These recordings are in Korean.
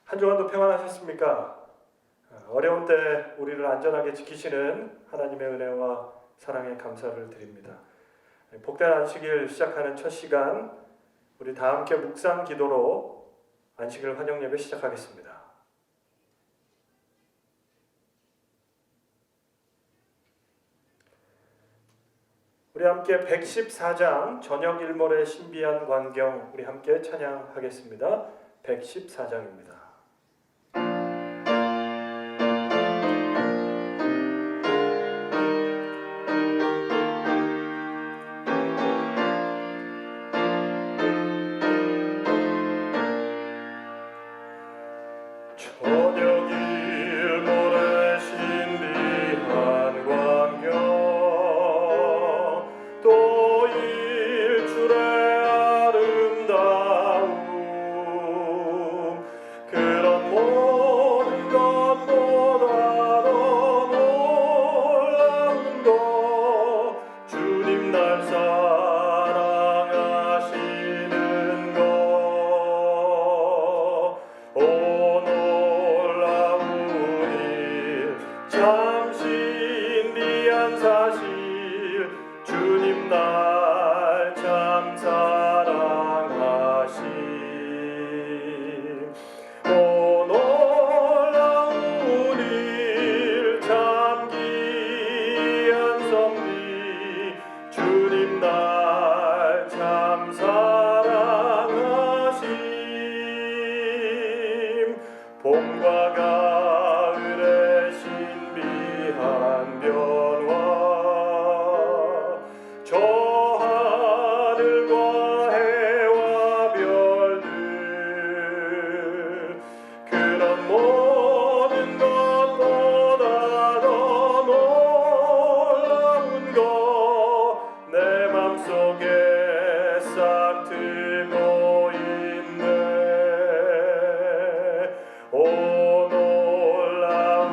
한 주간도 평안하셨습니까? 어려운 때 우리를 안전하게 지키시는 하나님의 은혜와 사랑에 감사를 드립니다. 복된 안식일 시작하는 첫 시간, 우리 다 함께 묵상 기도로 안식일 환영 예배 시작하겠습니다. 우리 함께 114장 저녁 일몰의 신비한 광경, 우리 함께 찬양하겠습니다. 114장입니다. 봄과 가을의 신비한 변화, 저 하늘과 해와 별들, 그런 모든 것보다 더 놀라운 것 내 맘속에 싹 트고 있네. 오 놀라운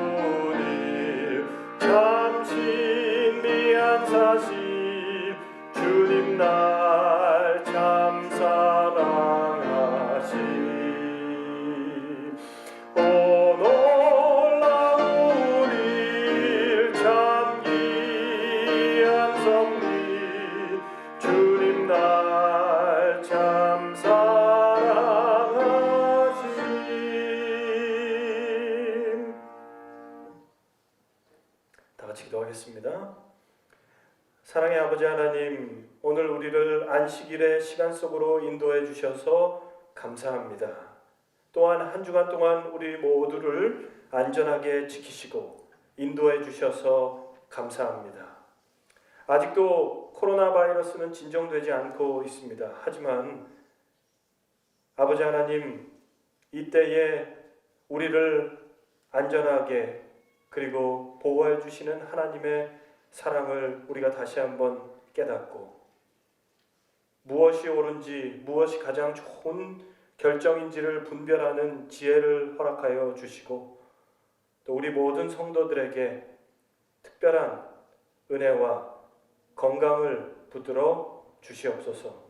일, 참 신비한 사실, 주님 날 참 사랑하심. 오 놀라운 일, 참 귀한 섭리, 주님 날 참 사랑하심. 다 같이 기도하겠습니다. 사랑의 아버지 하나님, 오늘 우리를 안식일의 시간 속으로 인도해 주셔서 감사합니다. 또한 한 주간 동안 우리 모두를 안전하게 지키시고 인도해 주셔서 감사합니다. 아직도 코로나 바이러스는 진정되지 않고 있습니다. 하지만 아버지 하나님, 이때에 우리를 안전하게 그리고 보호해 주시는 하나님의 사랑을 우리가 다시 한번 깨닫고 무엇이 옳은지 무엇이 가장 좋은 결정인지를 분별하는 지혜를 허락하여 주시고 또 우리 모든 성도들에게 특별한 은혜와 건강을 붙들어 주시옵소서.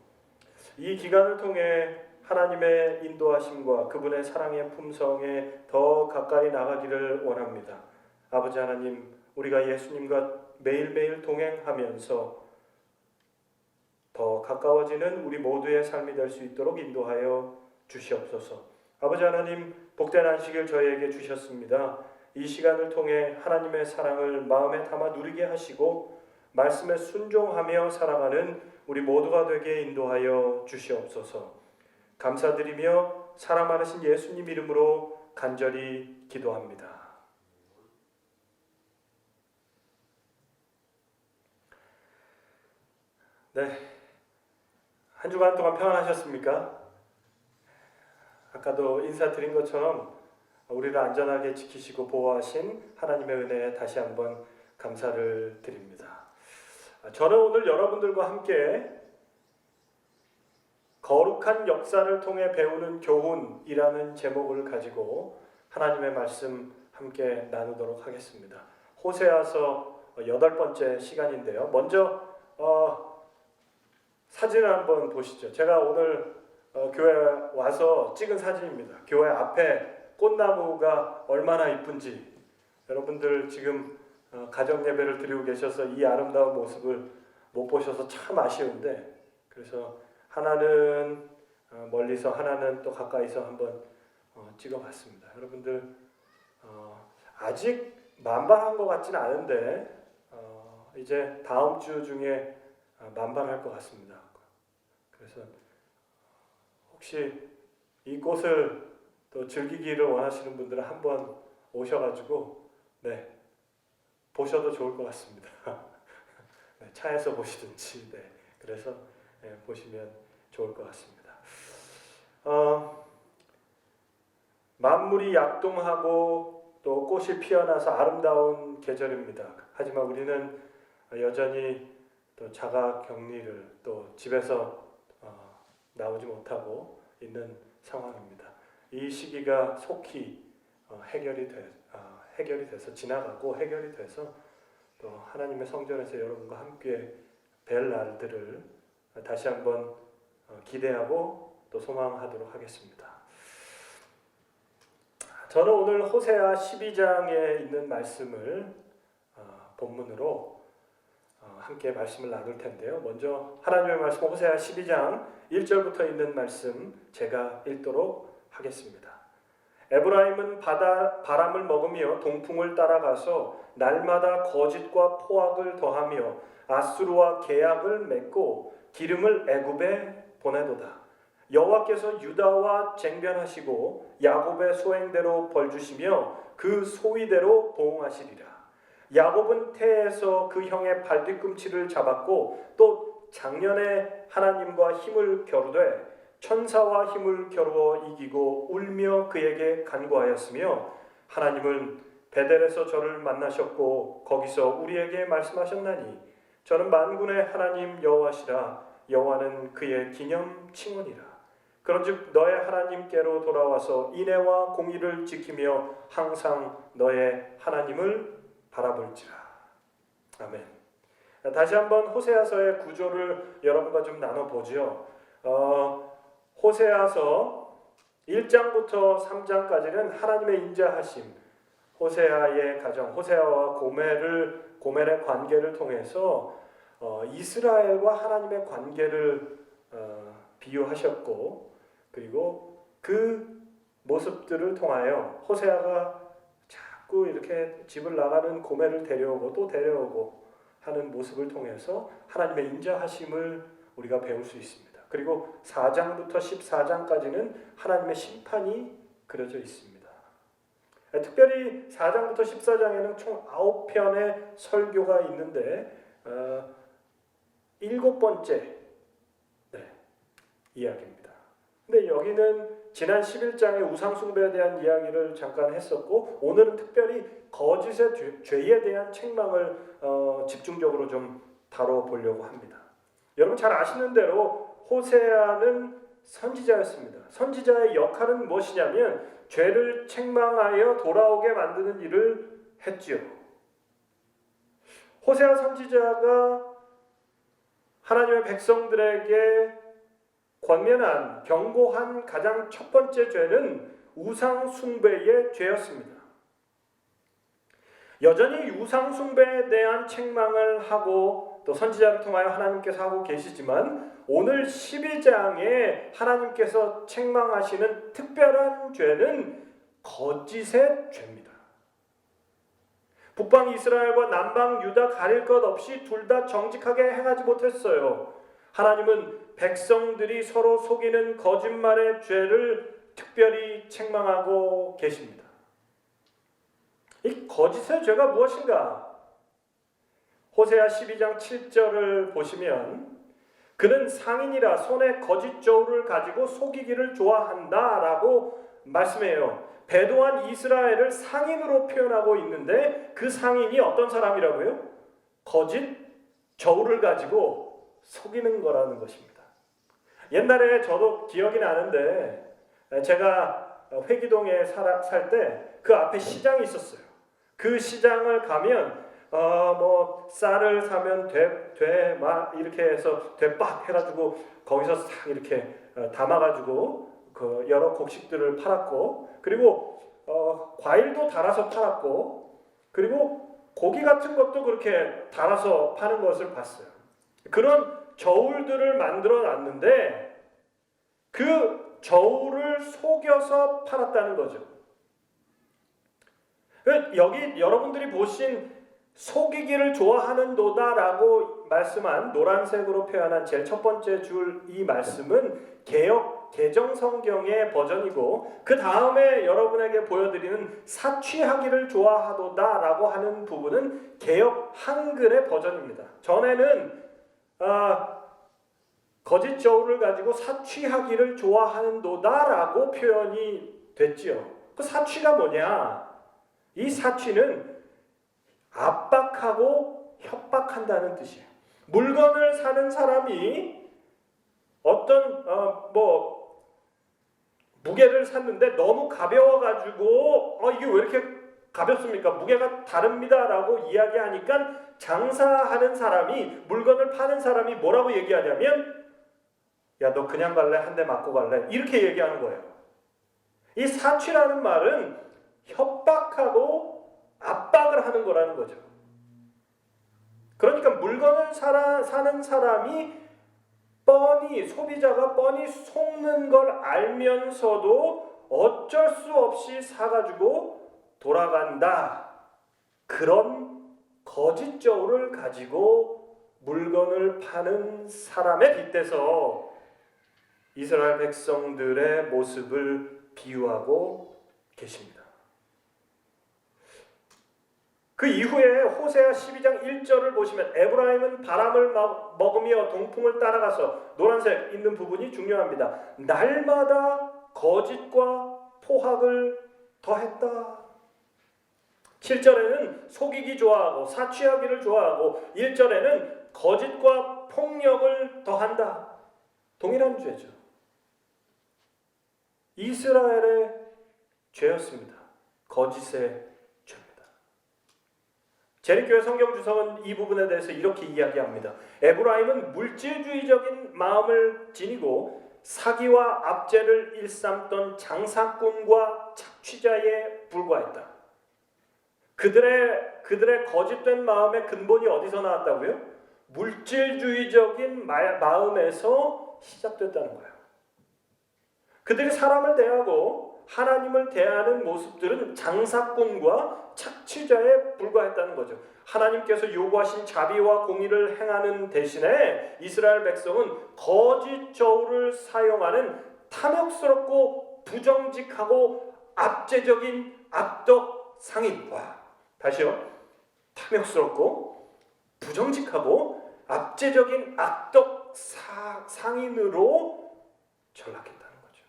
이 기간을 통해 하나님의 인도하심과 그분의 사랑의 품성에 더 가까이 나가기를 원합니다. 아버지 하나님, 우리가 예수님과 매일매일 동행하면서 더 가까워지는 우리 모두의 삶이 될 수 있도록 인도하여 주시옵소서. 아버지 하나님, 복된 안식일 저희에게 주셨습니다. 이 시간을 통해 하나님의 사랑을 마음에 담아 누리게 하시고 말씀에 순종하며 살아가는 우리 모두가 되게 인도하여 주시옵소서. 감사드리며 사랑 많으신 예수님 이름으로 간절히 기도합니다. 네, 한 주간 동안 평안하셨습니까? 아까도 인사드린 것처럼 우리를 안전하게 지키시고 보호하신 하나님의 은혜에 다시 한번 감사를 드립니다. 저는 오늘 여러분들과 함께 거룩한 역사를 통해 배우는 교훈이라는 제목을 가지고 하나님의 말씀 함께 나누도록 하겠습니다. 호세아서 8번째 시간인데요. 먼저 사진을 한번 보시죠. 제가 오늘 교회 와서 찍은 사진입니다. 교회 앞에 꽃나무가 얼마나 이쁜지 여러분들 지금 가정 예배를 드리고 계셔서 이 아름다운 모습을 못 보셔서 참 아쉬운데, 그래서 하나는 멀리서 하나는 또 가까이서 한번 찍어봤습니다. 여러분들 아직 만발한 것 같지는 않은데 이제 다음 주 중에 만발할 것 같습니다. 그래서 혹시 이 꽃을 또 즐기기를 원하시는 분들은 한번 오셔가지고 보셔도 좋을 것 같습니다. 차에서 보시든지 그래서 보시면 좋을 것 같습니다. 만물이 약동하고 또 꽃이 피어나서 아름다운 계절입니다. 하지만 우리는 여전히 또 자가격리를 또 집에서 나오지 못하고 있는 상황입니다. 이 시기가 속히 해결이 돼서 지나가고 해결이 돼서 또 하나님의 성전에서 여러분과 함께 뵐 날들을 다시 한번 기대하고 또 소망하도록 하겠습니다. 저는 오늘 호세아 12장에 있는 말씀을 본문으로 함께 말씀을 나눌 텐데요. 먼저 하나님의 말씀 호세아 12장 1절부터 있는 말씀 제가 읽도록 하겠습니다. 에브라임은 바람을 먹으며 동풍을 따라가서 날마다 거짓과 포악을 더하며 아수르와 계약을 맺고 기름을 애굽에 보내도다. 여호와께서 유다와 쟁변하시고 야곱의 소행대로 벌주시며 그 소위대로 보응하시리라. 야곱은 태에서 그 형의 발뒤꿈치를 잡았고 또 작년에 하나님과 힘을 겨루되 천사와 힘을 겨루어 이기고 울며 그에게 간구하였으며 하나님은 베델에서 저를 만나셨고 거기서 우리에게 말씀하셨나니 저는 만군의 하나님 여호와시라. 여호와는 그의 기념 칭언이라. 그런즉 너의 하나님께로 돌아와서 인애와 공의를 지키며 항상 너의 하나님을 바라볼지라. 아멘. 다시 한번 호세아서의 구조를 여러분과 좀 나눠보죠. 호세아서 1장부터 3장까지는 하나님의 인자하심, 호세아의 가정, 호세아와 고멜의 관계를 통해서 이스라엘과 하나님의 관계를 비유하셨고, 그리고 그 모습들을 통하여 호세아가 자꾸 이렇게 집을 나가는 고멜을 데려오고 또 데려오고 하는 모습을 통해서 하나님의 인자하심을 우리가 배울 수 있습니다. 그리고 4장부터 14장까지는 하나님의 심판이 그려져 있습니다. 특별히 4장부터 14장에는 총 9편의 설교가 있는데 7번째 이야기입니다. 근데 여기는 지난 11장의 우상숭배에 대한 이야기를 잠깐 했었고, 오늘은 특별히 거짓의 죄에 대한 책망을 집중적으로 좀 다뤄보려고 합니다. 여러분 잘 아시는 대로 호세아는 선지자였습니다. 선지자의 역할은 무엇이냐면 죄를 책망하여 돌아오게 만드는 일을 했지요. 호세아 선지자가 하나님의 백성들에게 권면한, 경고한 가장 첫 번째 죄는 우상 숭배의 죄였습니다. 여전히 우상 숭배에 대한 책망을 하고 또 선지자를 통하여 하나님께서 하고 계시지만 오늘 12장에 하나님께서 책망하시는 특별한 죄는 거짓의 죄입니다. 북방 이스라엘과 남방 유다 가릴 것 없이 둘 다 정직하게 행하지 못했어요. 하나님은 백성들이 서로 속이는 거짓말의 죄를 특별히 책망하고 계십니다. 이 거짓의 죄가 무엇인가? 호세아 12장 7절을 보시면 그는 상인이라 손에 거짓 저울을 가지고 속이기를 좋아한다라고 말씀해요. 배도한 이스라엘을 상인으로 표현하고 있는데 그 상인이 어떤 사람이라고요? 거짓 저울을 가지고 속이는 거라는 것입니다. 옛날에 저도 기억이 나는데 제가 회기동에 살 때 그 앞에 시장이 있었어요. 그 시장을 가면 쌀을 사면 막 이렇게 해서 되빡 해가지고 거기서 싹 이렇게 담아가지고 그 여러 곡식들을 팔았고, 그리고 과일도 달아서 팔았고, 그리고 고기 같은 것도 그렇게 달아서 파는 것을 봤어요. 그런 저울들을 만들어 놨는데 그 저울을 속여서 팔았다는 거죠. 여기 여러분들이 보신 속이기를 좋아하는도다라고 말씀한 노란색으로 표현한 제일 첫 번째 줄 이 말씀은 개정 성경의 버전이고, 그 다음에 여러분에게 보여드리는 사취하기를 좋아하도다라고 하는 부분은 개역 한글의 버전입니다. 전에는 거짓 저울을 가지고 사취하기를 좋아하는도다라고 표현이 됐지요. 그 사취가 뭐냐? 이 사취는 압박하고 협박한다는 뜻이에요. 물건을 사는 사람이 어떤 무게를 샀는데 너무 가벼워가지고 이게 왜 이렇게 가볍습니까? 무게가 다릅니다라고 이야기하니까 장사하는 사람이, 물건을 파는 사람이 뭐라고 얘기하냐면, 야, 너 그냥 갈래? 한 대 맞고 갈래? 이렇게 얘기하는 거예요. 이 사취라는 말은 협박하고 압박을 하는 거라는 거죠. 그러니까 물건을 사는 사람이 소비자가 뻔히 속는 걸 알면서도 어쩔 수 없이 사가지고 돌아간다. 그런 거짓 저울을 가지고 물건을 파는 사람에 빗대서 이스라엘 백성들의 모습을 비유하고 계십니다. 그 이후에 호세아 12장 1절을 보시면, 에브라임은 바람을 먹으며 동풍을 따라가서, 노란색 있는 부분이 중요합니다. 날마다 거짓과 포악을 더했다. 7절에는 속이기 좋아하고 사취하기를 좋아하고, 1절에는 거짓과 폭력을 더한다. 동일한 죄죠. 이스라엘의 죄였습니다. 거짓의 죄입니다. 재림교회 성경주석은 이 부분에 대해서 이렇게 이야기합니다. 에브라임은 물질주의적인 마음을 지니고 사기와 압제를 일삼던 장사꾼과 착취자에 불과했다. 그들의 거짓된 마음의 근본이 어디서 나왔다고요? 물질주의적인 마음에서 시작됐다는 거예요. 그들이 사람을 대하고 하나님을 대하는 모습들은 장사꾼과 착취자에 불과했다는 거죠. 하나님께서 요구하신 자비와 공의를 행하는 대신에 이스라엘 백성은 거짓 저울을 사용하는 탐욕스럽고 부정직하고 압제적인 악덕 상인과, 다시요, 탐욕스럽고 부정직하고 압제적인 악덕 상인으로 전락했다는 거죠.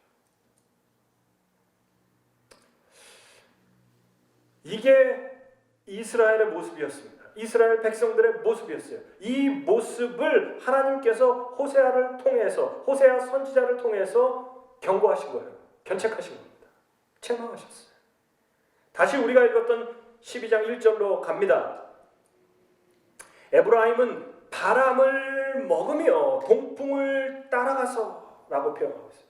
이게 이스라엘의 모습이었습니다. 이스라엘 백성들의 모습이었어요. 이 모습을 하나님께서 호세아 선지자를 통해서 경고하신 거예요. 견책하신 겁니다. 책망하셨어요. 다시 우리가 읽었던 12장 1절로 갑니다. 에브라임은 바람을 먹으며 동풍을 따라가서 라고 표현하고 있어요.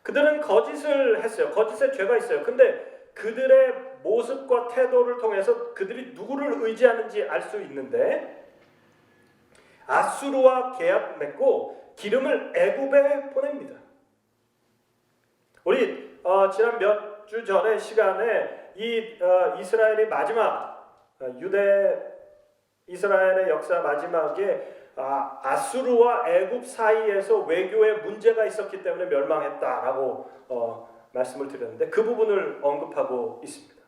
그들은 거짓을 했어요. 거짓에 죄가 있어요. 근데 그들의 모습과 태도를 통해서 그들이 누구를 의지하는지 알 수 있는데, 아수르와 계약 맺고 기름을 애굽에 보냅니다. 우리 지난 몇 주 전의 시간에 이스라엘의 마지막 이스라엘의 역사 마지막에 아수르와 애굽 사이에서 외교에 문제가 있었기 때문에 멸망했다라고 말씀을 드렸는데, 그 부분을 언급하고 있습니다.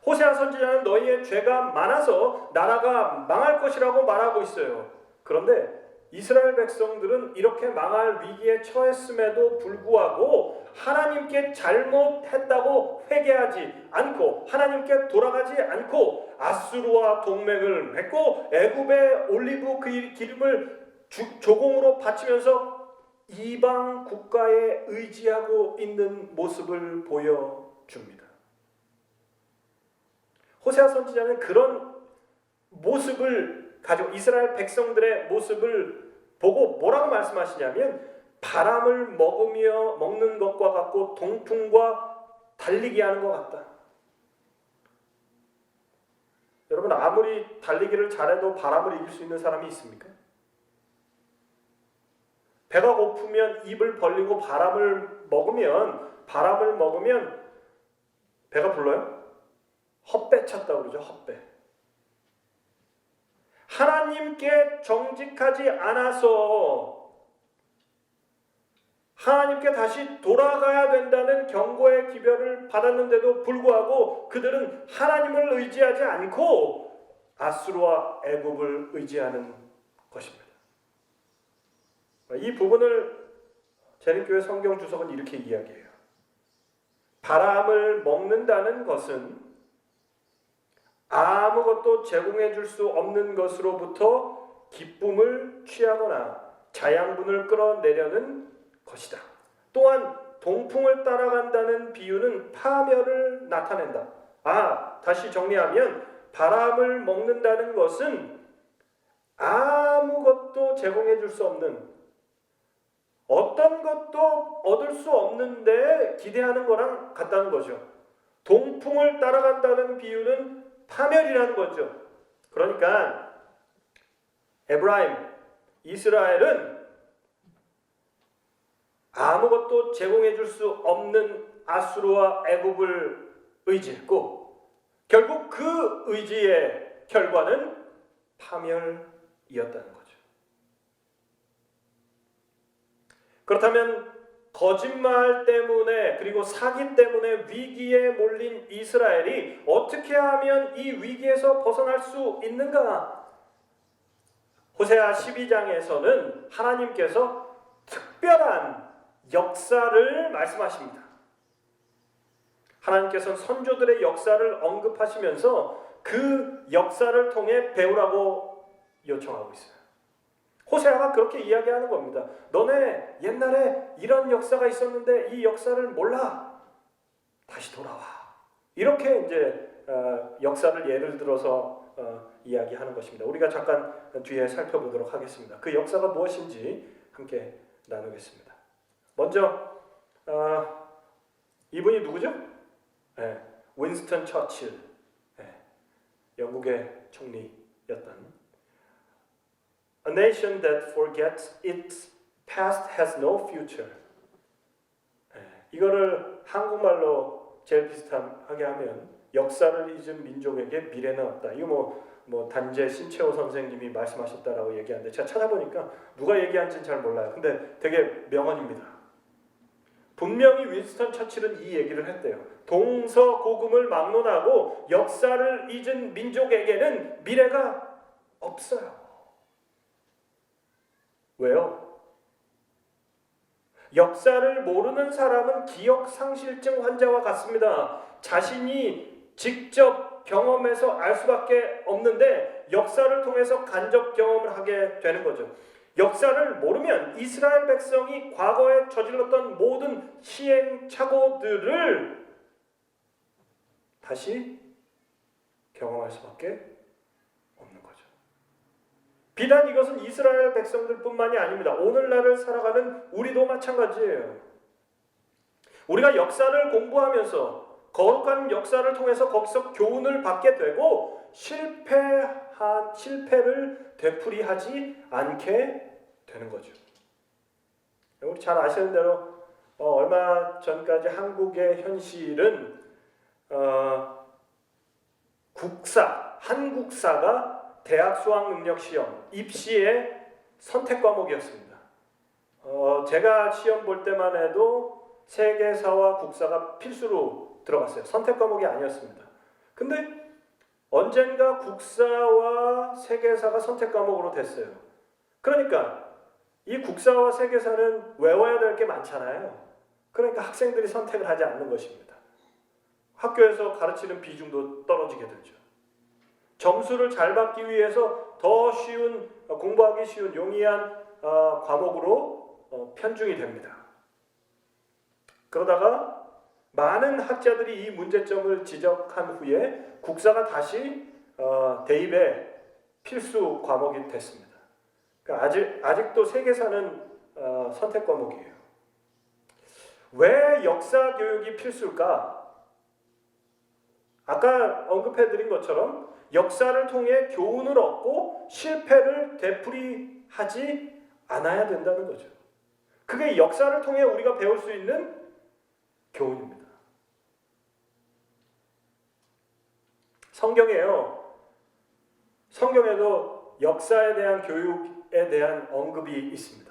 호세아 선지자는 너희의 죄가 많아서 나라가 망할 것이라고 말하고 있어요. 그런데 이스라엘 백성들은 이렇게 망할 위기에 처했음에도 불구하고 하나님께 잘못했다고 회개하지 않고 하나님께 돌아가지 않고 아수르와 동맹을 맺고 애굽의 올리브 기름을 조공으로 바치면서 이방 국가에 의지하고 있는 모습을 보여줍니다. 호세아 선지자는 그런 모습을 가지고 이스라엘 백성들의 모습을 보고 뭐라고 말씀하시냐면, 바람을 먹는 것과 같고 동풍과 달리기 하는 것 같다. 여러분, 아무리 달리기를 잘해도 바람을 이길 수 있는 사람이 있습니까? 배가 고프면 입을 벌리고 바람을 먹으면 배가 불러요? 헛배 찼다고 그러죠. 헛배. 하나님께 정직하지 않아서 하나님께 다시 돌아가야 된다는 경고의 기별을 받았는데도 불구하고 그들은 하나님을 의지하지 않고 아수르와 애굽을 의지하는 것입니다. 이 부분을 재림교회 성경 주석은 이렇게 이야기해요. 바람을 먹는다는 것은 아무것도 제공해 줄 수 없는 것으로부터 기쁨을 취하거나 자양분을 끌어내려는 것이다. 또한 동풍을 따라간다는 비유는 파멸을 나타낸다. 다시 정리하면 바람을 먹는다는 것은 아무것도 제공해 줄 수 없는, 어떤 것도 얻을 수 없는데 기대하는 거랑 같다는 거죠. 동풍을 따라간다는 비유는 파멸이라는 거죠. 그러니까 에브라임, 이스라엘은 아무것도 제공해 줄 수 없는 아수르와 애굽을 의지했고 결국 그 의지의 결과는 파멸이었다는 거죠. 그렇다면 거짓말 때문에 그리고 사기 때문에 위기에 몰린 이스라엘이 어떻게 하면 이 위기에서 벗어날 수 있는가? 호세아 12장에서는 하나님께서 특별한 역사를 말씀하십니다. 하나님께서는 선조들의 역사를 언급하시면서 그 역사를 통해 배우라고 요청하고 있어요. 호세아가 그렇게 이야기하는 겁니다. 너네 옛날에 이런 역사가 있었는데 이 역사를 몰라. 다시 돌아와. 이렇게 이제 역사를 예를 들어서 이야기하는 것입니다. 우리가 잠깐 뒤에 살펴보도록 하겠습니다. 그 역사가 무엇인지 함께 나누겠습니다. 먼저 이분이 누구죠? 윈스턴 처칠, 영국의 총리였던. A nation that forgets its past has no future. 이거를 한국말로 제일 비슷하게 하면 역사를 잊은 민족에게 미래는 없다. 이거 뭐 단재 신채호 선생님이 말씀하셨다라고 얘기하는데 제가 찾아보니까 누가 얘기한지는 잘 몰라요. 근데 되게 명언입니다. 분명히 윈스턴 처칠은 이 얘기를 했대요. 동서고금을 막론하고 역사를 잊은 민족에게는 미래가 없어요. 왜요? 역사를 모르는 사람은 기억상실증 환자와 같습니다. 자신이 직접 경험해서 알 수밖에 없는데 역사를 통해서 간접 경험을 하게 되는 거죠. 역사를 모르면 이스라엘 백성이 과거에 저질렀던 모든 시행착오들을 다시 경험할 수밖에 없는 거죠. 비단 이것은 이스라엘 백성들뿐만이 아닙니다. 오늘날을 살아가는 우리도 마찬가지예요. 우리가 역사를 공부하면서 거룩한 역사를 통해서 거기서 교훈을 받게 되고 실패를 되풀이하지 않게 되는 거죠. 우리 잘 아시는 대로 얼마 전까지 한국의 현실은 한국사가 대학 수학능력시험 입시의 선택 과목이었습니다. 제가 시험 볼 때만 해도 세계사와 국사가 필수로 들어갔어요. 선택 과목이 아니었습니다. 근데 언젠가 국사와 세계사가 선택 과목으로 됐어요. 그러니까 이 국사와 세계사는 외워야 될 게 많잖아요. 그러니까 학생들이 선택을 하지 않는 것입니다. 학교에서 가르치는 비중도 떨어지게 되죠. 점수를 잘 받기 위해서 더 쉬운, 공부하기 쉬운 용이한 과목으로 편중이 됩니다. 그러다가 많은 학자들이 이 문제점을 지적한 후에 국사가 다시 대입의 필수 과목이 됐습니다. 그러니까 아직도 세계사는 선택 과목이에요. 왜 역사 교육이 필수일까? 아까 언급해드린 것처럼 역사를 통해 교훈을 얻고 실패를 되풀이하지 않아야 된다는 거죠. 그게 역사를 통해 우리가 배울 수 있는 교훈입니다. 성경에도 역사에 대한 교육에 대한 언급이 있습니다.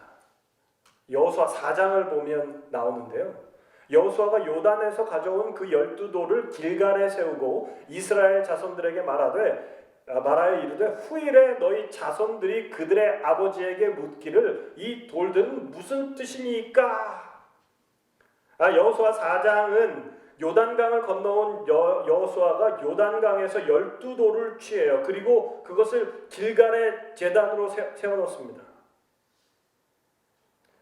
여호수아 4장을 보면 나오는데요. 여호수아가 요단에서 가져온 그 12돌을 길갈에 세우고 이스라엘 자손들에게 말하여 이르되 후일에 너희 자손들이 그들의 아버지에게 묻기를 이 돌들은 무슨 뜻이니까? 여호수아 4장은 요단강을 건너온 여호수아가 요단강에서 12돌을 취해요. 그리고 그것을 길갈의 제단으로 세워놓습니다.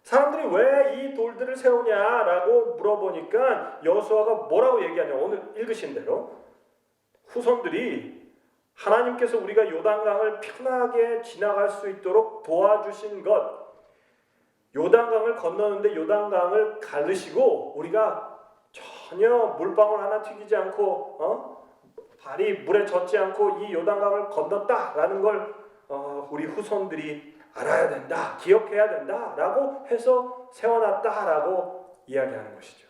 사람들이 왜 이 돌들을 세우냐라고 물어보니까 여호수아가 뭐라고 얘기하냐. 오늘 읽으신 대로 후손들이 하나님께서 우리가 요단강을 편하게 지나갈 수 있도록 도와주신 것, 요단강을 건너는데 요단강을 가르시고 우리가 전혀 물방울 하나 튀기지 않고 발이 물에 젖지 않고 이 요단강을 건넜다라는 걸 우리 후손들이 알아야 된다, 기억해야 된다라고 해서 세워놨다라고 이야기하는 것이죠.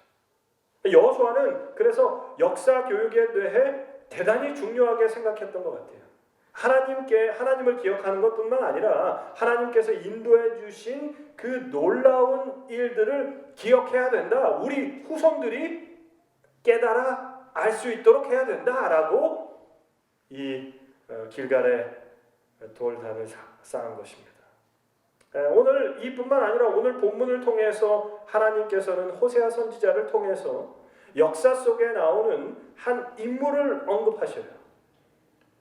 여호수아는 그래서 역사 교육에 대해 대단히 중요하게 생각했던 것 같아요. 하나님을 기억하는 것뿐만 아니라 하나님께서 인도해 주신 그 놀라운 일들을 기억해야 된다. 우리 후손들이 깨달아 알 수 있도록 해야 된다라고 이 길갈에 돌단을 쌓은 것입니다. 오늘 이뿐만 아니라 오늘 본문을 통해서 하나님께서는 호세아 선지자를 통해서 역사 속에 나오는 한 인물을 언급하셔요.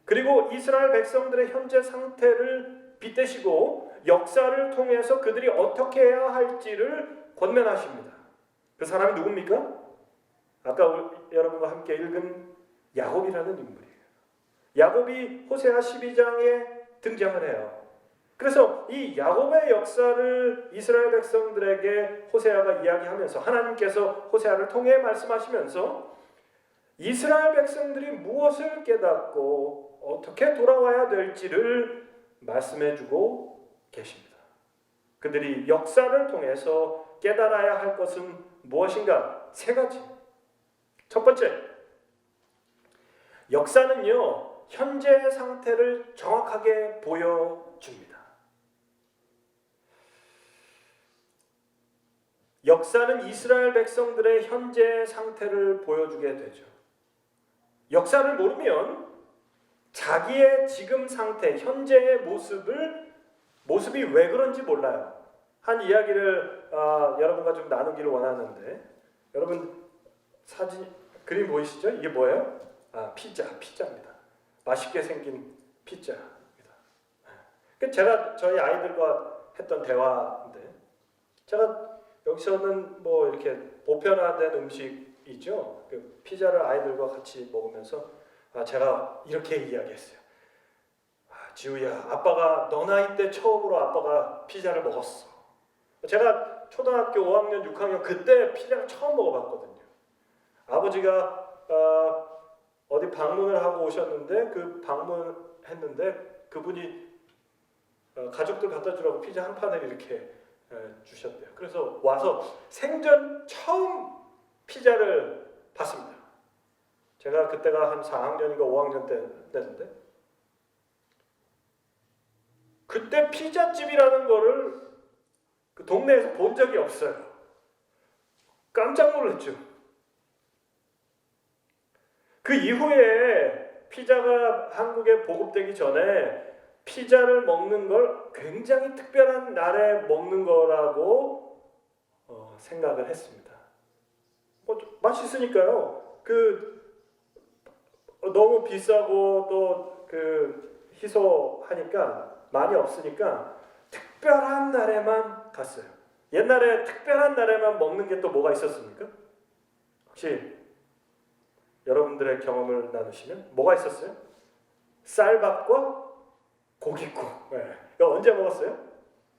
그리고 이스라엘 백성들의 현재 상태를 빗대시고 역사를 통해서 그들이 어떻게 해야 할지를 권면하십니다. 그 사람이 누굽니까? 아까 여러분과 함께 읽은 야곱이라는 인물이에요. 야곱이 호세아 12장에 등장을 해요. 그래서 이 야곱의 역사를 이스라엘 백성들에게 호세아가 이야기하면서 하나님께서 호세아를 통해 말씀하시면서 이스라엘 백성들이 무엇을 깨닫고 어떻게 돌아와야 될지를 말씀해주고 계십니다. 그들이 역사를 통해서 깨달아야 할 것은 무엇인가? 세 가지. 첫 번째, 역사는요 현재의 상태를 정확하게 보여줍니다. 역사는 이스라엘 백성들의 현재 상태를 보여주게 되죠. 역사를 모르면 자기의 지금 상태, 현재의 모습이 왜 그런지 몰라요. 한 이야기를 여러분과 좀 나누기를 원하는데, 여러분 그림 보이시죠? 이게 뭐예요? 피자입니다. 맛있게 생긴 피자입니다. 제가 저희 아이들과 했던 대화인데, 제가 여기서는 뭐 이렇게 보편화된 음식이죠. 그 피자를 아이들과 같이 먹으면서 제가 이렇게 이야기했어요. 지우야, 아빠가 너 나이 때 처음으로 아빠가 피자를 먹었어. 제가 초등학교 5학년, 6학년 그때 피자를 처음 먹어봤거든요. 아버지가 어디 방문을 하고 오셨는데 그 방문했는데 그분이 가족들 갖다 주라고 피자 한 판을 이렇게 주셨대요. 그래서 와서 생전 처음 피자를 봤습니다. 제가 그때가 한 4학년인가 5학년 때인데 그때 피자집이라는 거를 그 동네에서 본 적이 없어요. 깜짝 놀랐죠. 그 이후에 피자가 한국에 보급되기 전에 피자를 먹는 걸 굉장히 특별한 날에 먹는 거라고 생각을 했습니다. 맛있으니까요. 너무 비싸고 또 희소하니까 많이 없으니까 특별한 날에만 갔어요. 옛날에 특별한 날에만 먹는 게 또 뭐가 있었습니까? 혹시 여러분들의 경험을 나누시면 뭐가 있었어요? 쌀밥과 고깃국. 네. 이거 언제 먹었어요?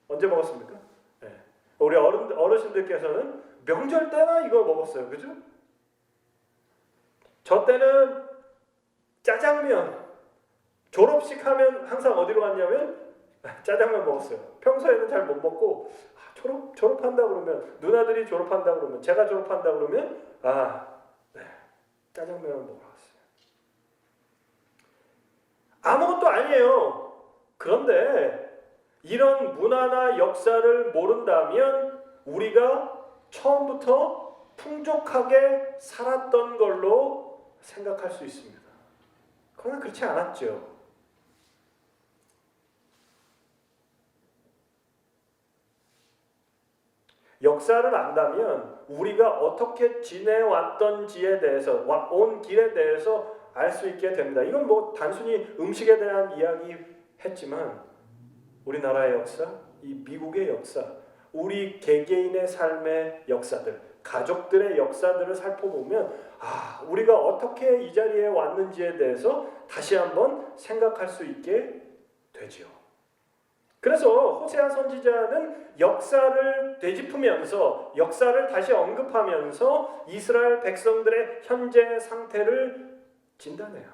언제 먹었습니까? 네. 우리 어르신들께서는 명절 때나 이거 먹었어요. 그죠? 저 때는 짜장면, 졸업식 하면 항상 어디로 갔냐면 짜장면 먹었어요. 평소에는 잘 못 먹고 졸업한다 그러면, 누나들이 졸업한다 그러면, 제가 졸업한다 그러면 네, 짜장면을 먹으러 갔어요. 아무것도 아니에요. 그런데 이런 문화나 역사를 모른다면 우리가 처음부터 풍족하게 살았던 걸로 생각할 수 있습니다. 그러나 그렇지 않았죠. 역사를 안다면 우리가 어떻게 지내왔던지에 대해서, 온 길에 대해서 알 수 있게 됩니다. 이건 뭐 단순히 음식에 대한 이야기 했지만 우리나라의 역사, 이 미국의 역사, 우리 개개인의 삶의 역사들, 가족들의 역사들을 살펴보면 우리가 어떻게 이 자리에 왔는지에 대해서 다시 한번 생각할 수 있게 되죠. 그래서 호세아 선지자는 역사를 되짚으면서, 역사를 다시 언급하면서 이스라엘 백성들의 현재 상태를 진단해요.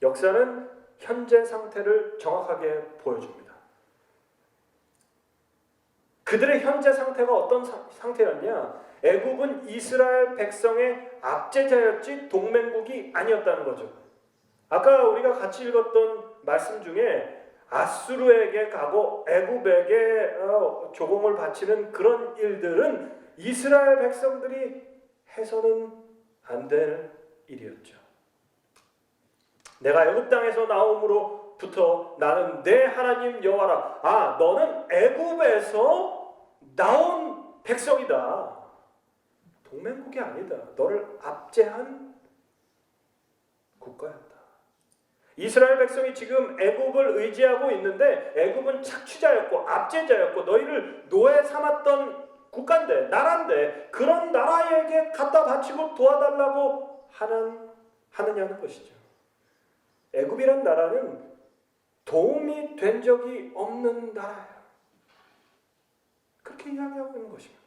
역사는 현재 상태를 정확하게 보여줍니다. 그들의 현재 상태가 어떤 상태였냐? 애굽은 이스라엘 백성의 압제자였지 동맹국이 아니었다는 거죠. 아까 우리가 같이 읽었던 말씀 중에 아수르에게 가고 애굽에게 조공을 바치는 그런 일들은 이스라엘 백성들이 해서는 안 될 일이었죠. 내가 애굽 땅에서 나옴으로부터 나는 내 하나님 여호와라. 너는 애굽에서 나온 백성이다. 동맹국이 아니다. 너를 압제한 국가였다. 이스라엘 백성이 지금 애굽을 의지하고 있는데 애굽은 착취자였고 압제자였고 너희를 노예 삼았던 국가인데, 나라인데, 그런 나라에게 갖다 바치고 도와달라고 하느냐는 것이죠. 애굽이란 나라는 도움이 된 적이 없는 나라예요. 그렇게 이야기하고 있는 것입니다.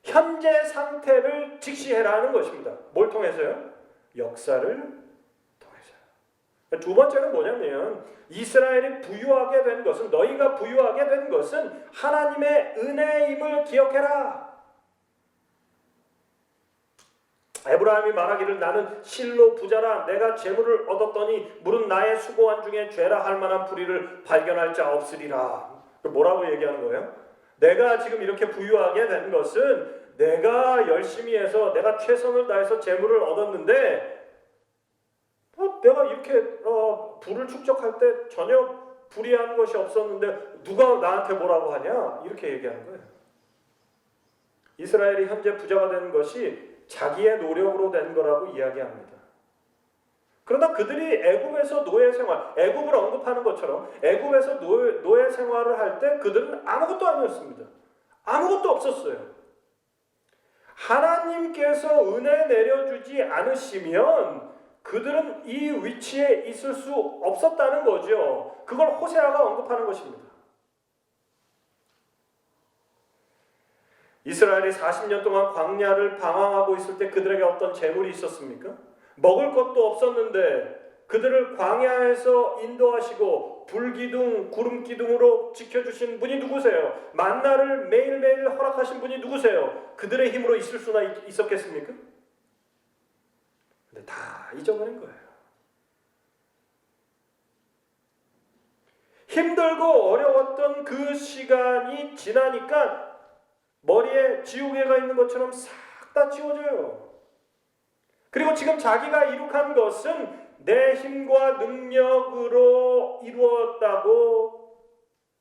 현재 상태를 직시해라는 것입니다. 뭘 통해서요? 역사를 통해서요. 두 번째는 뭐냐면 이스라엘이 부유하게 된 것은, 너희가 부유하게 된 것은 하나님의 은혜임을 기억해라. 에브라임이 말하기를 나는 실로 부자라. 내가 재물을 얻었더니 물은 나의 수고한 중에 죄라 할 만한 불의를 발견할 자 없으리라. 뭐라고 얘기하는 거예요? 내가 지금 이렇게 부유하게 된 것은 내가 열심히 해서, 내가 최선을 다해서 재물을 얻었는데 내가 이렇게 부를 축적할 때 전혀 불의한 것이 없었는데 누가 나한테 뭐라고 하냐? 이렇게 얘기하는 거예요. 이스라엘이 현재 부자가 된 것이 자기의 노력으로 된 거라고 이야기합니다. 그러나 그들이 애굽에서 노예 생활, 애굽을 언급하는 것처럼 애굽에서 노예 생활을 할 때 그들은 아무것도 아니었습니다. 아무것도 없었어요. 하나님께서 은혜 내려주지 않으시면 그들은 이 위치에 있을 수 없었다는 거죠. 그걸 호세아가 언급하는 것입니다. 이스라엘이 40년 동안 광야를 방황하고 있을 때 그들에게 어떤 재물이 있었습니까? 먹을 것도 없었는데 그들을 광야에서 인도하시고 불기둥, 구름기둥으로 지켜주신 분이 누구세요? 만나를 매일매일 허락하신 분이 누구세요? 그들의 힘으로 있을 수나 있었겠습니까? 근데 다 잊어버린 거예요. 힘들고 어려웠던 그 시간이 지나니까 머리에 지우개가 있는 것처럼 싹 다 지워져요. 그리고 지금 자기가 이룩한 것은 내 힘과 능력으로 이루었다고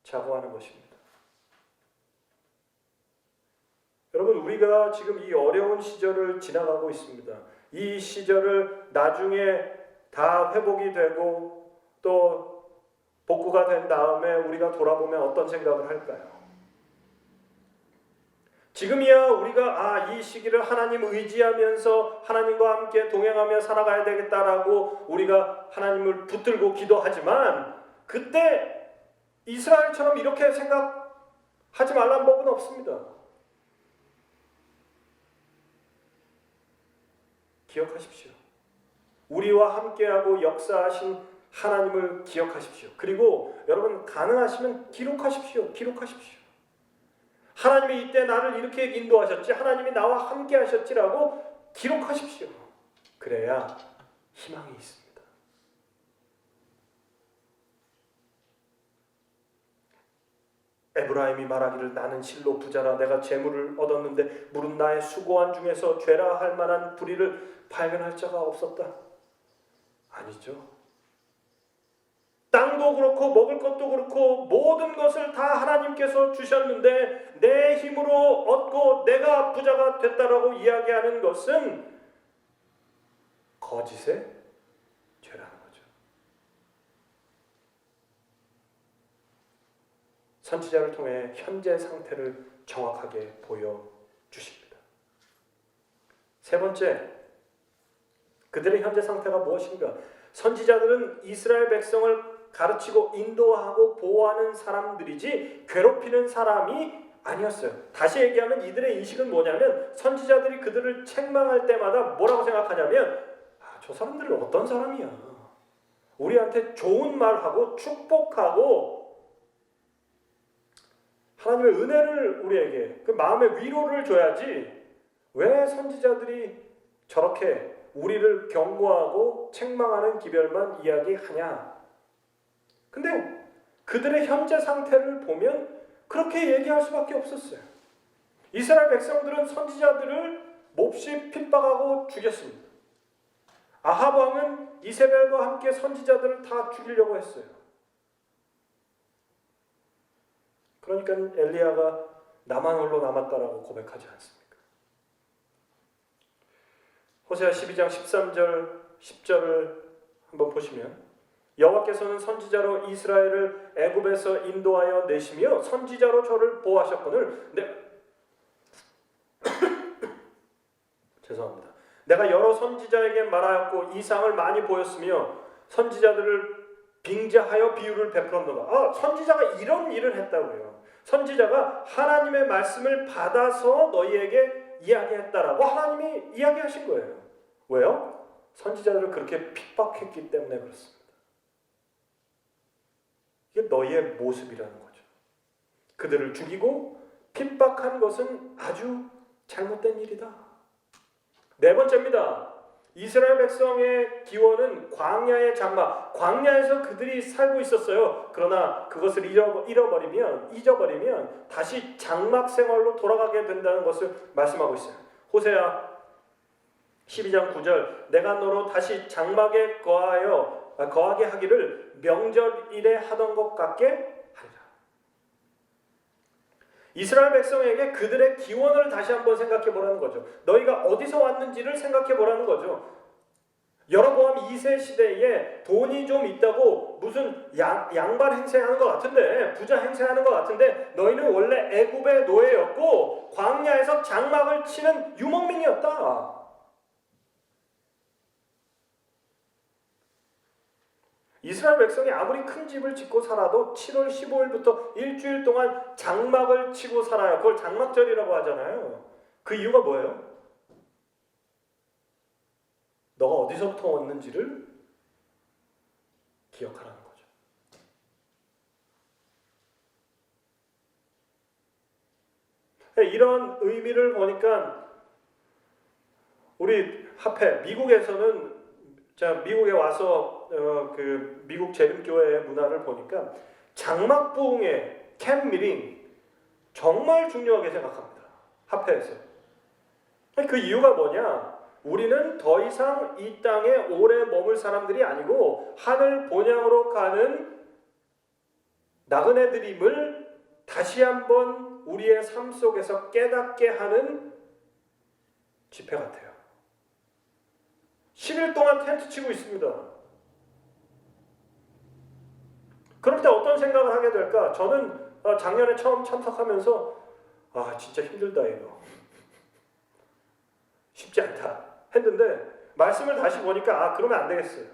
자부하는 것입니다. 여러분, 우리가 지금 이 어려운 시절을 지나가고 있습니다. 이 시절을 나중에 다 회복이 되고 또 복구가 된 다음에 우리가 돌아보면 어떤 생각을 할까요? 지금이야 우리가 이 시기를 하나님 의지하면서 하나님과 함께 동행하며 살아가야 되겠다라고 우리가 하나님을 붙들고 기도하지만 그때 이스라엘처럼 이렇게 하지 말란 법은 없습니다. 기억하십시오. 우리와 함께하고 역사하신 하나님을 기억하십시오. 그리고 여러분 가능하시면 기록하십시오. 기록하십시오. 하나님이 이때 나를 이렇게 인도하셨지, 하나님이 나와 함께 하셨지라고 기록하십시오. 그래야 희망이 있습니다. 에브라임이 말하기를 나는 실로 부자라 내가 재물을 얻었는데 물은 나의 수고한 중에서 죄라 할 만한 불의를 발견할 자가 없었다. 아니죠. 땅도 그렇고 먹을 것도 그렇고 모든 것을 다 하나님께서 주셨는데 내 힘으로 얻고 내가 부자가 됐다라고 이야기하는 것은 거짓의 죄라는 거죠. 선지자를 통해 현재 상태를 정확하게 보여주십니다. 세 번째, 그들의 현재 상태가 무엇인가? 선지자들은 이스라엘 백성을 가르치고 인도하고 보호하는 사람들이지 괴롭히는 사람이 아니었어요. 다시 얘기하면 이들의 인식은 뭐냐면 선지자들이 그들을 책망할 때마다 뭐라고 생각하냐면 저 사람들은 어떤 사람이야. 우리한테 좋은 말하고 축복하고 하나님의 은혜를 우리에게 그 마음의 위로를 줘야지 왜 선지자들이 저렇게 우리를 경고하고 책망하는 기별만 이야기하냐. 근데 그들의 현재 상태를 보면 그렇게 얘기할 수밖에 없었어요. 이스라엘 백성들은 선지자들을 몹시 핍박하고 죽였습니다. 아합 왕은 이세벨과 함께 선지자들을 다 죽이려고 했어요. 그러니까 엘리야가 나만 홀로 남았다라고 고백하지 않습니까? 호세아 12장 13절 10절을 한번 보시면 여호와께서는 선지자로 이스라엘을 애굽에서 인도하여 내시며 선지자로 저를 보호하셨거늘 죄송합니다. 내가 여러 선지자에게 말하였고 이상을 많이 보였으며 선지자들을 빙자하여 비유를 베풀었노라. 선지자가 이런 일을 했다고요. 선지자가 하나님의 말씀을 받아서 너희에게 이야기했다라고 하나님이 이야기하신 거예요. 왜요? 선지자들을 그렇게 핍박했기 때문에 그렇습니다. 이게 너희의 모습이라는 거죠. 그들을 죽이고 핍박한 것은 아주 잘못된 일이다. 네 번째입니다. 이스라엘 백성의 기원은 광야의 장막, 광야에서 그들이 살고 있었어요. 그러나 그것을 잊어버리면 다시 장막 생활로 돌아가게 된다는 것을 말씀하고 있어요. 호세아 12장 9절 내가 너로 다시 장막에 거하게 하기를 명절일에 하던 것 같게 하리라. 이스라엘 백성에게 그들의 기원을 다시 한번 생각해 보라는 거죠. 너희가 어디서 왔는지를 생각해 보라는 거죠. 여로보암 2세 시대에 돈이 좀 있다고 무슨 양반 행세하는 것 같은데, 부자 행세하는 것 같은데 너희는 원래 애굽의 노예였고 광야에서 장막을 치는 유목민이었다. 이스라엘 백성이 아무리 큰 집을 짓고 살아도 7월 15일부터 일주일 동안 장막을 치고 살아요. 그걸 장막절이라고 하잖아요. 그 이유가 뭐예요? 너가 어디서부터 왔는지를 기억하라는 거죠. 이런 의미를 보니까 우리 하필 미국에서는 미국에 와서 그 미국 재림교회의 문화를 보니까 장막부흥회 캠 미팅 정말 중요하게 생각합니다. 합회에서. 그 이유가 뭐냐? 우리는 더 이상 이 땅에 오래 머물 사람들이 아니고 하늘 본향으로 가는 나그네들임을 다시 한번 우리의 삶 속에서 깨닫게 하는 집회 같아요. 10일 동안 텐트 치고 있습니다. 그럴 때 어떤 생각을 하게 될까? 저는 작년에 처음 참석하면서 진짜 힘들다 이거. 쉽지 않다 했는데 말씀을 다시 보니까 그러면 안 되겠어요.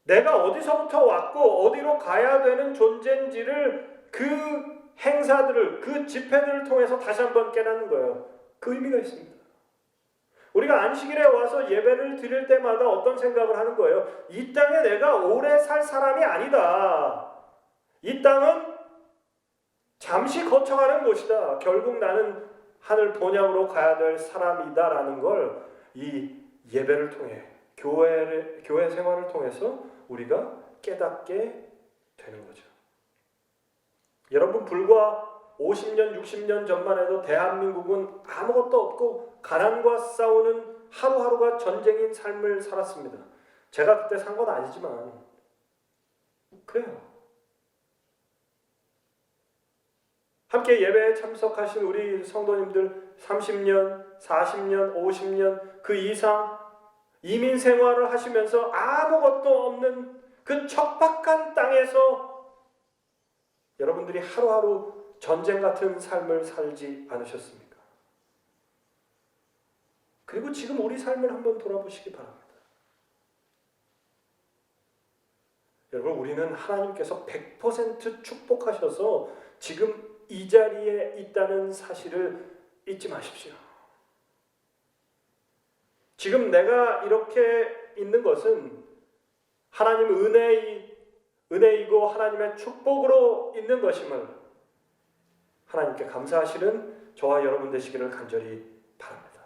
내가 어디서부터 왔고 어디로 가야 되는 존재인지를 그 행사들을, 그 집회들을 통해서 다시 한번 깨닫는 거예요. 그 의미가 있습니다. 우리가 안식일에 와서 예배를 드릴 때마다 어떤 생각을 하는 거예요? 이 땅에 내가 오래 살 사람이 아니다. 이 땅은 잠시 거쳐가는 곳이다. 결국 나는 하늘 본향으로 가야 될 사람이다라는 걸 이 예배를 통해, 교회 생활을 통해서 우리가 깨닫게 되는 거죠. 여러분, 불과 50년, 60년 전만 해도 대한민국은 아무것도 없고 가난과 싸우는 하루하루가 전쟁인 삶을 살았습니다. 제가 그때 산 건 아니지만 그래요. 함께 예배에 참석하신 우리 성도님들 30년, 40년, 50년 그 이상 이민 생활을 하시면서 아무것도 없는 그 척박한 땅에서 여러분들이 하루하루 전쟁 같은 삶을 살지 않으셨습니까? 그리고 지금 우리 삶을 한번 돌아보시기 바랍니다. 여러분, 우리는 하나님께서 100% 축복하셔서 지금 이 자리에 있다는 사실을 잊지 마십시오. 지금 내가 이렇게 있는 것은 하나님 은혜이고 하나님의 축복으로 있는 것임을 하나님께 감사하시는 저와 여러분 되시기를 간절히 바랍니다.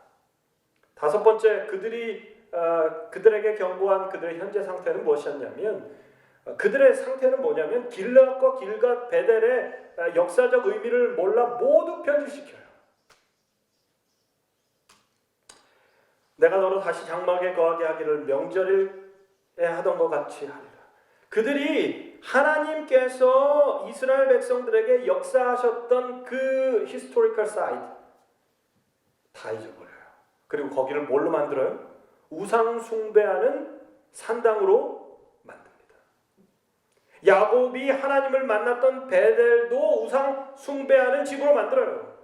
다섯 번째, 그들에게 경고한 그들의 현재 상태는 무엇이었냐면, 그들의 상태는 뭐냐면 길르앗과 길갓 베델의 역사적 의미를 몰라 모두 변질시켜요. 내가 너로 다시 장막에 거하게 하기를 명절에 하던 것 같이 하리라. 그들이 하나님께서 이스라엘 백성들에게 역사하셨던 그 히스토리컬 사이드 다 잊어버려요. 그리고 거기를 뭘로 만들어요? 우상 숭배하는 산당으로 만듭니다. 야곱이 하나님을 만났던 베델도 우상 숭배하는 집으로 만들어요.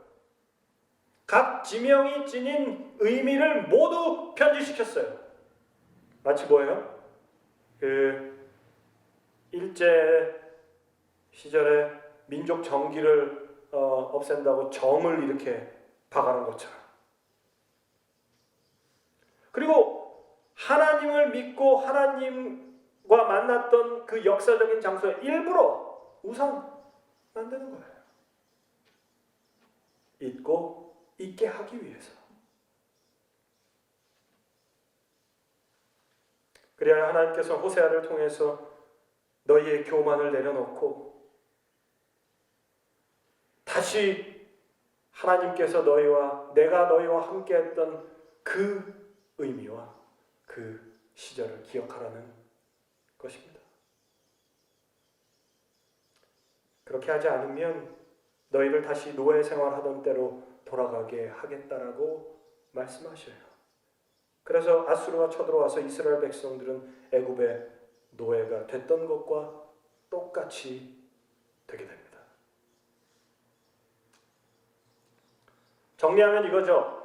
각 지명이 지닌 의미를 모두 편집시켰어요. 마치 뭐예요? 일제 시절에 민족 정기를 없앤다고 정을 이렇게 박아놓은 것처럼. 그리고 하나님을 믿고 하나님과 만났던 그 역사적인 장소에 일부러 우상 만드는 거예요. 잊게 하기 위해서. 그래야 하나님께서 호세아를 통해서 너희의 교만을 내려놓고 다시 하나님께서 내가 너희와 함께했던 그 의미와 그 시절을 기억하라는 것입니다. 그렇게 하지 않으면 너희를 다시 노예 생활하던 때로 돌아가게 하겠다라고 말씀하셔요. 그래서 아수르가 쳐들어와서 이스라엘 백성들은 애굽의 노예가 됐던 것과 똑같이 되게 됩니다. 정리하면 이거죠.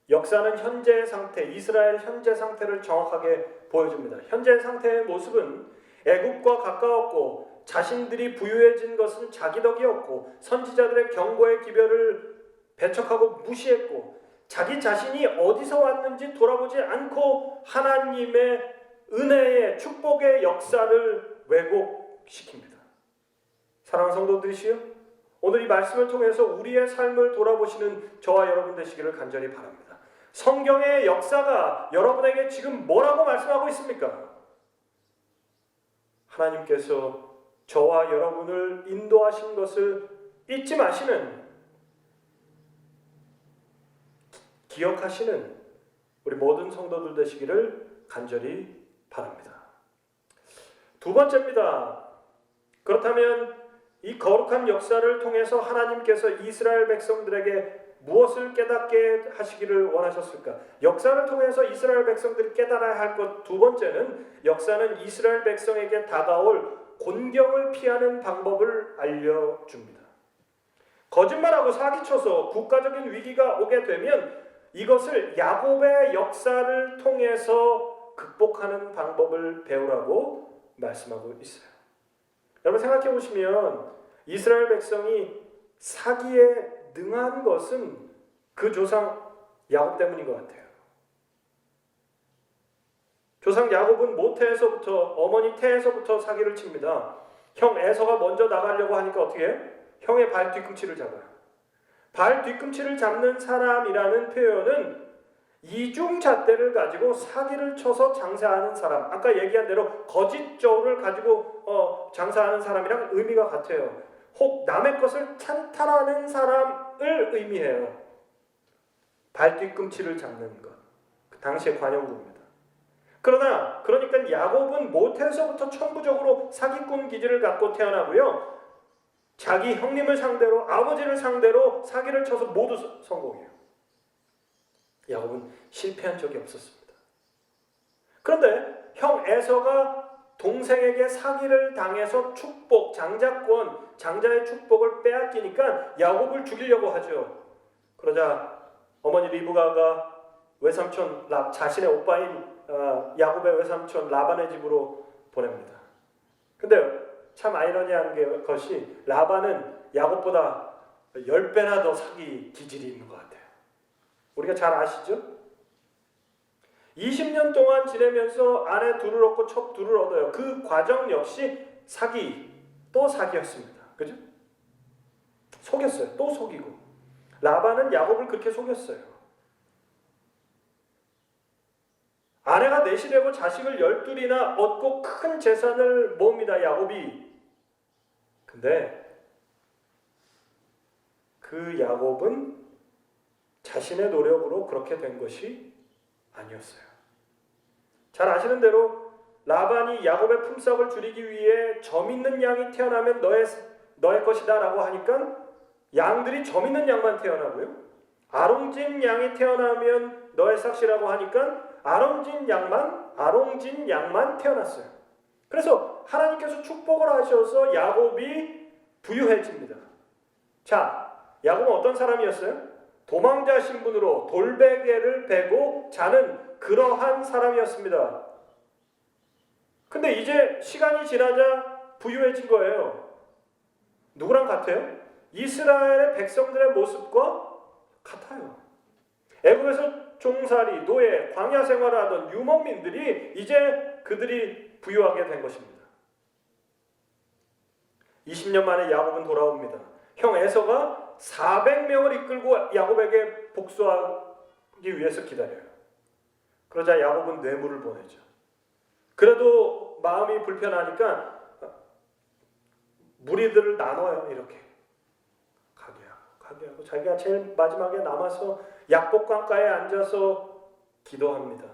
역사는 현재의 상태, 이스라엘 현재 상태를 정확하게 보여줍니다. 현재 상태의 모습은 애굽과 가까웠고 자신들이 부유해진 것은 자기 덕이었고 선지자들의 경고의 기별을 배척하고 무시했고 자기 자신이 어디서 왔는지 돌아보지 않고 하나님의 은혜의 축복의 역사를 왜곡시킵니다. 사랑하는 성도들이시여, 오늘 이 말씀을 통해서 우리의 삶을 돌아보시는 저와 여러분 되시기를 간절히 바랍니다. 성경의 역사가 여러분에게 지금 뭐라고 말씀하고 있습니까? 하나님께서 저와 여러분을 인도하신 것을 잊지 마시는, 기억하시는 우리 모든 성도들 되시기를 간절히 바랍니다. 두 번째입니다. 그렇다면 이 거룩한 역사를 통해서 하나님께서 이스라엘 백성들에게 무엇을 깨닫게 하시기를 원하셨을까? 역사를 통해서 이스라엘 백성들이 깨달아야 할 것 두 번째는, 역사는 이스라엘 백성에게 다가올 곤경을 피하는 방법을 알려줍니다. 거짓말하고 사기쳐서 국가적인 위기가 오게 되면 이것을 야곱의 역사를 통해서 극복하는 방법을 배우라고 말씀하고 있어요. 여러분 생각해 보시면 이스라엘 백성이 사기에 능한 것은 그 조상 야곱 때문인 것 같아요. 조상 야곱은 모태에서부터 어머니 태에서부터 사기를 칩니다. 형 에서가 먼저 나가려고 하니까 어떻게 해요? 형의 발 뒤꿈치를 잡아요. 발 뒤꿈치를 잡는 사람이라는 표현은 이중잣대를 가지고 사기를 쳐서 장사하는 사람, 아까 얘기한 대로 거짓 저울을 가지고 장사하는 사람이랑 의미가 같아요. 혹 남의 것을 찬탈하는 사람을 의미해요. 발 뒤꿈치를 잡는 것, 그 당시의 관용구입니다. 그러니까 야곱은 모태에서부터 천부적으로 사기꾼 기질을 갖고 태어나고요, 자기 형님을 상대로, 아버지를 상대로 사기를 쳐서 모두 성공해요. 야곱은 실패한 적이 없었습니다. 그런데 형 에서가 동생에게 사기를 당해서 축복, 장자의 축복을 빼앗기니까 야곱을 죽이려고 하죠. 그러자 어머니 리브가가 외삼촌 자신의 오빠인 야곱의 외삼촌 라반의 집으로 보냅니다. 근데 참 아이러니한 것이 라반은 야곱보다 10배나 더 사기 기질이 있는 것 같아요. 우리가 잘 아시죠? 20년 동안 지내면서 아내 둘을 얻고 첩 둘을 얻어요. 그 과정 역시 또 사기였습니다. 그죠? 속였어요. 또 속이고. 라반은 야곱을 그렇게 속였어요. 아내가 내시되고 자식을 12이나 얻고 큰 재산을 모읍니다. 야곱이. 근데 그 야곱은 자신의 노력으로 그렇게 된 것이 아니었어요. 잘 아시는 대로 라반이 야곱의 품삯을 줄이기 위해 점 있는 양이 태어나면 너의 것이다 라고 하니까 양들이 점 있는 양만 태어나고요, 아롱진 양이 태어나면 너의 삭시라고 하니까 아롱진 양만 태어났어요. 그래서 하나님께서 축복을 하셔서 야곱이 부유해집니다. 자, 야곱은 어떤 사람이었어요? 도망자 신분으로 돌베개를 베고 자는 그러한 사람이었습니다. 근데 이제 시간이 지나자 부유해진 거예요. 누구랑 같아요? 이스라엘의 백성들의 모습과 같아요. 애굽에서 종살이, 노예, 광야 생활을 하던 유목민들이 이제 그들이 부유하게 된 것입니다. 20년 만에 야곱은 돌아옵니다. 형 에서가 400명을 이끌고 야곱에게 복수하기 위해서 기다려요. 그러자 야곱은 뇌물을 보내죠. 그래도 마음이 불편하니까 무리들을 나눠요. 이렇게 가게 하고 자기가 제일 마지막에 남아서 약복강가에 앉아서 기도합니다.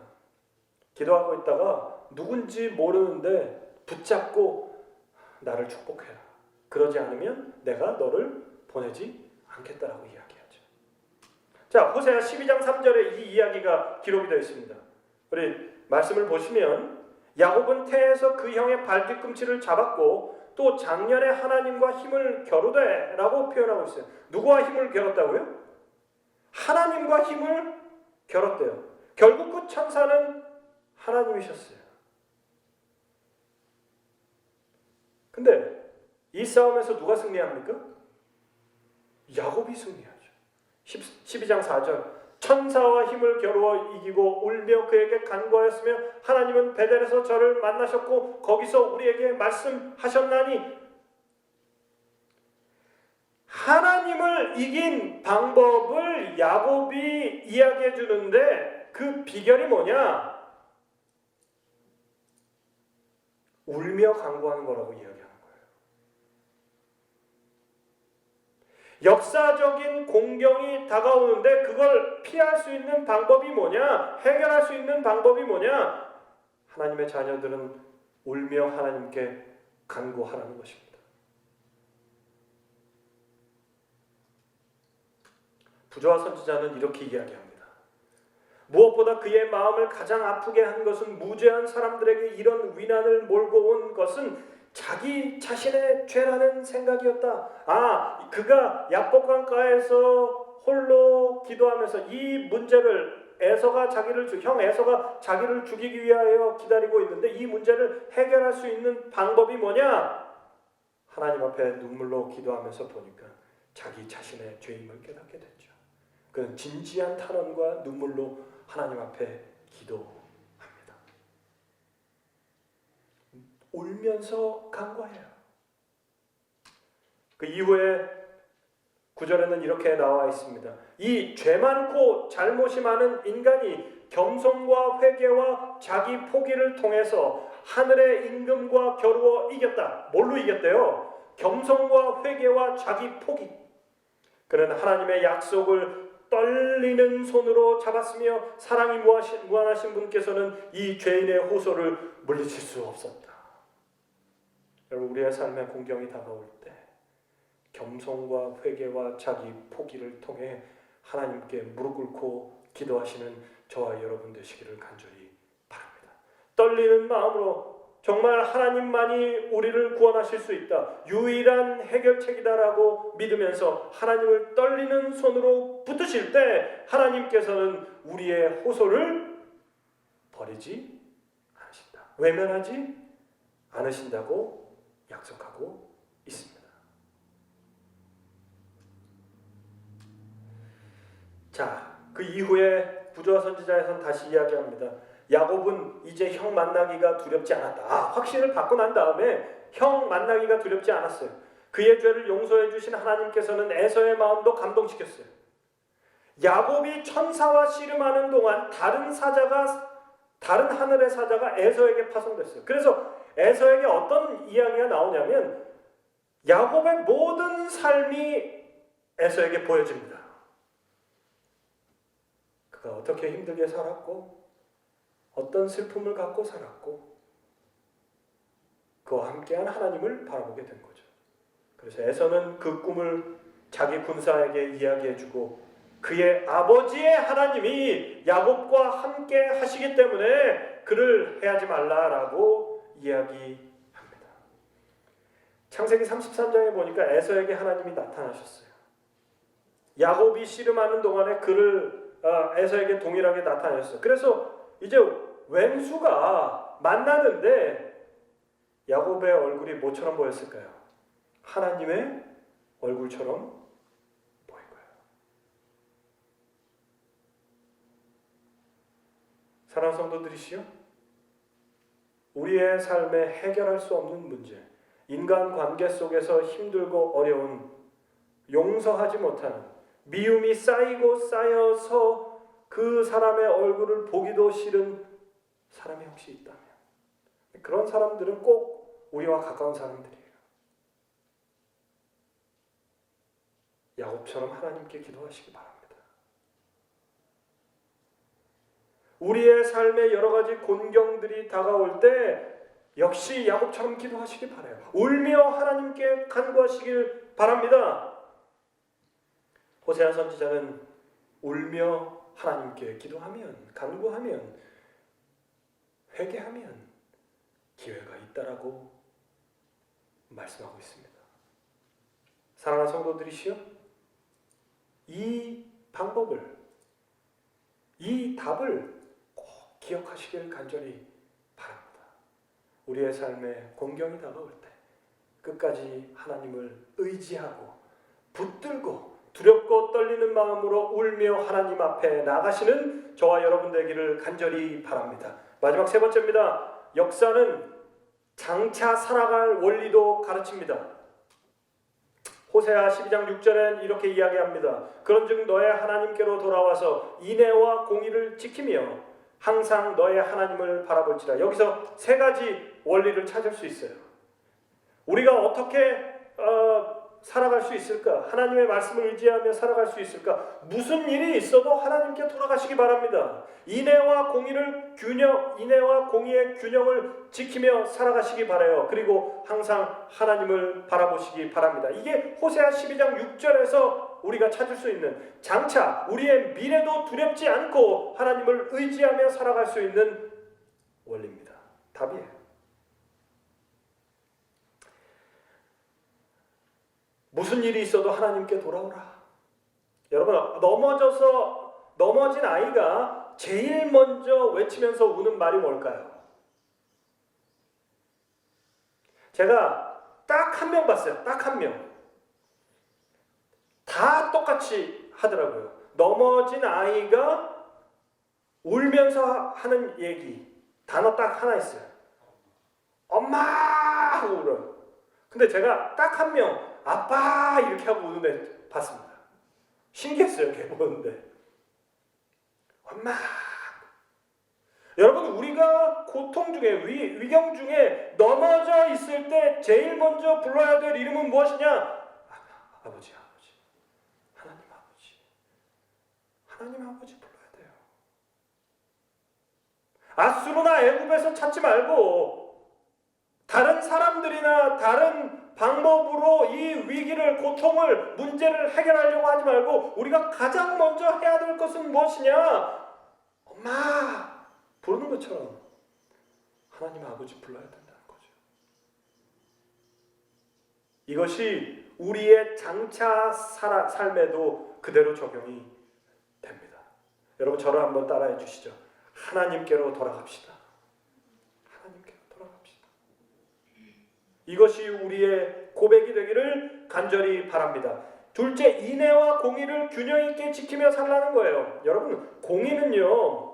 기도하고 있다가 누군지 모르는데 붙잡고 나를 축복해라. 그러지 않으면 내가 너를 보내지 않겠다라고 이야기하죠. 자, 호세아 12장 3절에 이 이야기가 기록이 되어 있습니다. 우리 말씀을 보시면 야곱은 태에서 그 형의 발뒤꿈치를 잡았고 또 작년에 하나님과 힘을 겨루되 라고 표현하고 있어요. 누구와 힘을 겨뤘다고요? 하나님과 힘을 겨뤘대요. 결국 그 천사는 하나님이셨어요. 근데 이 싸움에서 누가 승리합니까? 야곱이 승리하죠. 12장 4절 천사와 힘을 겨루어 이기고 울며 그에게 간구하였으며 하나님은 베델에서 저를 만나셨고 거기서 우리에게 말씀하셨나니. 하나님을 이긴 방법을 야곱이 이야기해 주는데 그 비결이 뭐냐? 울며 간구하는 거라고 이야기하는 거예요. 역사적인 공경이 다가오는데 그걸 피할 수 있는 방법이 뭐냐? 해결할 수 있는 방법이 뭐냐? 하나님의 자녀들은 울며 하나님께 간구하라는 것입니다. 부조와 선지자는 이렇게 이야기합니다. 무엇보다 그의 마음을 가장 아프게 한 것은 무죄한 사람들에게 이런 위난을 몰고 온 것은 자기 자신의 죄라는 생각이었다. 그가 야복강가에서 홀로 기도하면서 이 문제를 형 에서가 자기를 죽이기 위하여 기다리고 있는데 이 문제를 해결할 수 있는 방법이 뭐냐? 하나님 앞에 눈물로 기도하면서 보니까 자기 자신의 죄임을 깨닫게 됐죠. 그는 진지한 탄원과 눈물로 하나님 앞에 기도합니다. 울면서 간구해요. 그 이후에 9절에는 이렇게 나와 있습니다. 이 죄 많고 잘못이 많은 인간이 겸손과 회개와 자기 포기를 통해서 하늘의 임금과 겨루어 이겼다. 뭘로 이겼대요? 겸손과 회개와 자기 포기. 그는 하나님의 약속을 떨리는 손으로 잡았으며 사랑이 무한하신 분께서는 이 죄인의 호소를 물리칠 수 없었다. 여러분, 우리의 삶에 공경이 다가올 때 겸손과 회개와 자기 포기를 통해 하나님께 무릎 꿇고 기도하시는 저와 여러분 되시기를 간절히 바랍니다. 떨리는 마음으로 정말 하나님만이 우리를 구원하실 수 있다, 유일한 해결책이다라고 믿으면서 하나님을 떨리는 손으로 붙드실 때 하나님께서는 우리의 호소를 버리지 않으신다, 외면하지 않으신다고 약속하고 있습니다. 자, 그 이후에 구조와 선지자에서는 다시 이야기합니다. 야곱은 이제 형 만나기가 두렵지 않았다. 확신을 받고 난 다음에 형 만나기가 두렵지 않았어요. 그의 죄를 용서해 주신 하나님께서는 에서의 마음도 감동시켰어요. 야곱이 천사와 씨름하는 동안 다른 하늘의 사자가 에서에게 파송됐어요. 그래서 에서에게 어떤 이야기가 나오냐면 야곱의 모든 삶이 에서에게 보여집니다. 그가 어떻게 힘들게 살았고 어떤 슬픔을 갖고 살았고 그와 함께한 하나님을 바라보게 된 거죠. 그래서 에서는 그 꿈을 자기 군사에게 이야기해주고 그의 아버지의 하나님이 야곱과 함께 하시기 때문에 그를 해하지 말라라고 이야기합니다. 창세기 33장에 보니까 에서에게 하나님이 나타나셨어요. 야곱이 씨름하는 동안에 에서에게 동일하게 나타나셨어요. 그래서 이제 왼수가 만나는데 야곱의 얼굴이 뭐처럼 보였을까요? 하나님의 얼굴처럼 보인 거예요. 사랑하는 성도들이시여, 우리의 삶에 해결할 수 없는 문제, 인간관계 속에서 힘들고 어려운, 용서하지 못하는 미움이 쌓이고 쌓여서 그 사람의 얼굴을 보기도 싫은 사람이 혹시 있다면 그런 사람들은 꼭 우리와 가까운 사람들이에요. 야곱처럼 하나님께 기도하시기 바랍니다. 우리의 삶에 여러 가지 곤경들이 다가올 때 역시 야곱처럼 기도하시기 바라요. 울며 하나님께 간구하시길 바랍니다. 호세아 선지자는 울며 하나님께 기도하면, 간구하면, 회개하면 기회가 있다라고 말씀하고 있습니다. 사랑하는 성도들이시여, 이 방법을, 이 답을 꼭 기억하시길 간절히 바랍니다. 우리의 삶에 공경이 다가올 때 끝까지 하나님을 의지하고 붙들고 두렵고 떨리는 마음으로 울며 하나님 앞에 나가시는 저와 여러분 되기를 간절히 바랍니다. 마지막 세 번째입니다. 역사는 장차 살아갈 원리도 가르칩니다. 호세아 12장 6절엔 이렇게 이야기합니다. 그런즉 너의 하나님께로 돌아와서 인애와 공의를 지키며 항상 너의 하나님을 바라볼지라. 여기서 세 가지 원리를 찾을 수 있어요. 우리가 어떻게 살아갈 수 있을까? 하나님의 말씀을 의지하며 살아갈 수 있을까? 무슨 일이 있어도 하나님께 돌아가시기 바랍니다. 인애와 공의의 균형을 지키며 살아가시기 바라요. 그리고 항상 하나님을 바라보시기 바랍니다. 이게 호세아 12장 6절에서 우리가 찾을 수 있는, 장차 우리의 미래도 두렵지 않고 하나님을 의지하며 살아갈 수 있는 원리입니다. 답이에요. 무슨 일이 있어도 하나님께 돌아오라. 여러분, 넘어진 아이가 제일 먼저 외치면서 우는 말이 뭘까요? 제가 딱 한 명 봤어요. 딱 한 명. 다 똑같이 하더라고요. 넘어진 아이가 울면서 하는 얘기. 단어 딱 하나 있어요. 엄마! 하고 울어요. 근데 제가 딱 한 명, 아빠! 이렇게 하고 우는 애 봤습니다. 신기했어요. 걔 보는데. 엄마! 여러분, 우리가 고통 중에, 위경 중에 넘어져 있을 때 제일 먼저 불러야 될 이름은 무엇이냐? 아버지, 아버지. 하나님 아버지. 하나님 아버지 불러야 돼요. 앗수르나 애굽에서 찾지 말고 다른 사람들이나 다른 방법으로 이 위기를, 고통을, 문제를 해결하려고 하지 말고 우리가 가장 먼저 해야 될 것은 무엇이냐? 엄마! 부르는 것처럼 하나님 아버지 불러야 된다는 거죠. 이것이 우리의 장차 삶에도 그대로 적용이 됩니다. 여러분 저를 한번 따라해 주시죠. 하나님께로 돌아갑시다. 하나님께로 돌아갑시다. 이것이 우리의 고백이 되기를 간절히 바랍니다. 둘째, 인애와 공의를 균형 있게 지키며 살라는 거예요. 여러분, 공의는요,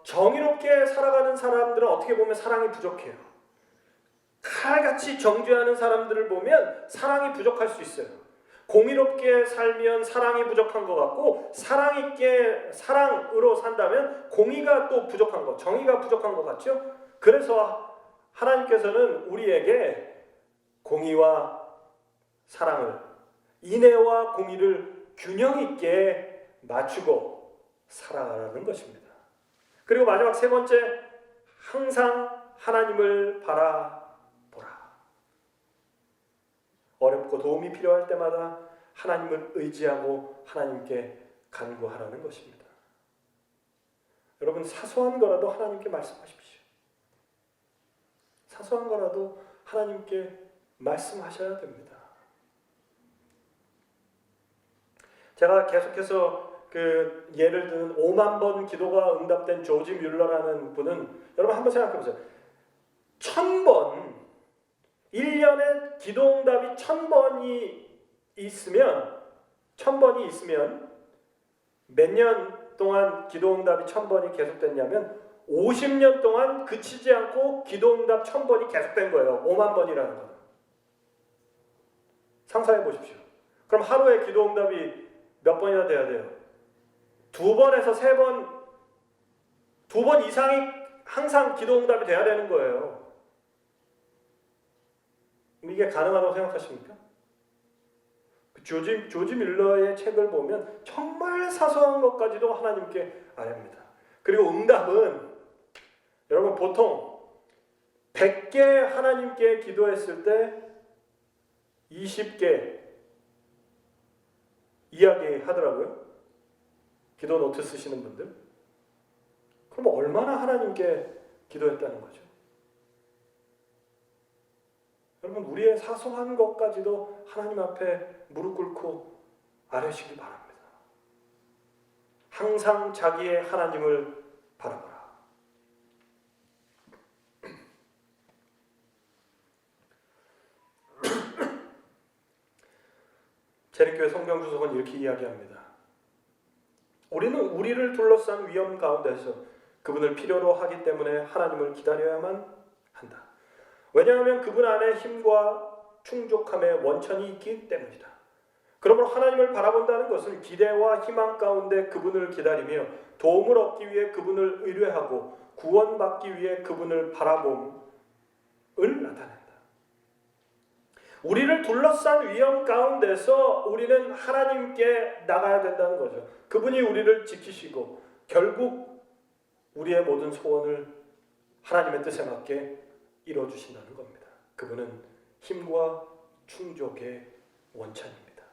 정의롭게 살아가는 사람들은 어떻게 보면 사랑이 부족해요. 칼같이 정죄하는 사람들을 보면 사랑이 부족할 수 있어요. 공의롭게 살면 사랑이 부족한 것 같고, 사랑 있게 사랑으로 산다면 공의가 또 부족한 것, 정의가 부족한 것 같죠? 그래서 하나님께서는 우리에게 공의와 사랑을, 인애와 공의를 균형 있게 맞추고 살아가라는 것입니다. 그리고 마지막 세 번째, 항상 하나님을 바라보라. 어렵고 도움이 필요할 때마다 하나님을 의지하고 하나님께 간구하라는 것입니다. 여러분, 사소한 거라도 하나님께 말씀하십시오. 사소한 거라도 하나님께 말씀하셔야 됩니다. 제가 계속해서 예를 들면 5만 번 기도가 응답된 조지 뮬러라는 분은, 여러분 한번 생각해 보세요. 1000번, 1년에 기도 응답이 1000번이 있으면 몇 년 동안 기도 응답이 1000번이 계속됐냐면 50년 동안 그치지 않고 기도 응답 1000번이 계속된 거예요. 5만 번이라는 건. 상상해 보십시오. 그럼 하루에 기도 응답이 몇 번이나 돼야 돼요? 2번에서 3번, 2번 이상이 항상 기도 응답이 돼야 되는 거예요. 이게 가능하다고 생각하십니까? 조지 밀러의 책을 보면 정말 사소한 것까지도 하나님께 아뢰입니다. 그리고 응답은 여러분 보통 100개 하나님께 기도했을 때 20개 이야기하더라고요. 기도 노트 쓰시는 분들. 그럼 얼마나 하나님께 기도했다는 거죠? 여러분, 우리의 사소한 것까지도 하나님 앞에 무릎 꿇고 아뢰시기 바랍니다. 항상 자기의 하나님을 바라보라. 재림교회 성경주석은 이렇게 이야기합니다. 우리는 우리를 둘러싼 위험 가운데서 그분을 필요로 하기 때문에 하나님을 기다려야만 한다. 왜냐하면 그분 안에 힘과 충족함의 원천이 있기 때문이다. 그러므로 하나님을 바라본다는 것은 기대와 희망 가운데 그분을 기다리며 도움을 얻기 위해 그분을 의뢰하고 구원받기 위해 그분을 바라봄을 나타낸다. 우리를 둘러싼 위험 가운데서 우리는 하나님께 나가야 된다는 거죠. 그분이 우리를 지키시고 결국 우리의 모든 소원을 하나님의 뜻에 맞게 이루어주신다는 겁니다. 그분은 힘과 충족의 원천입니다.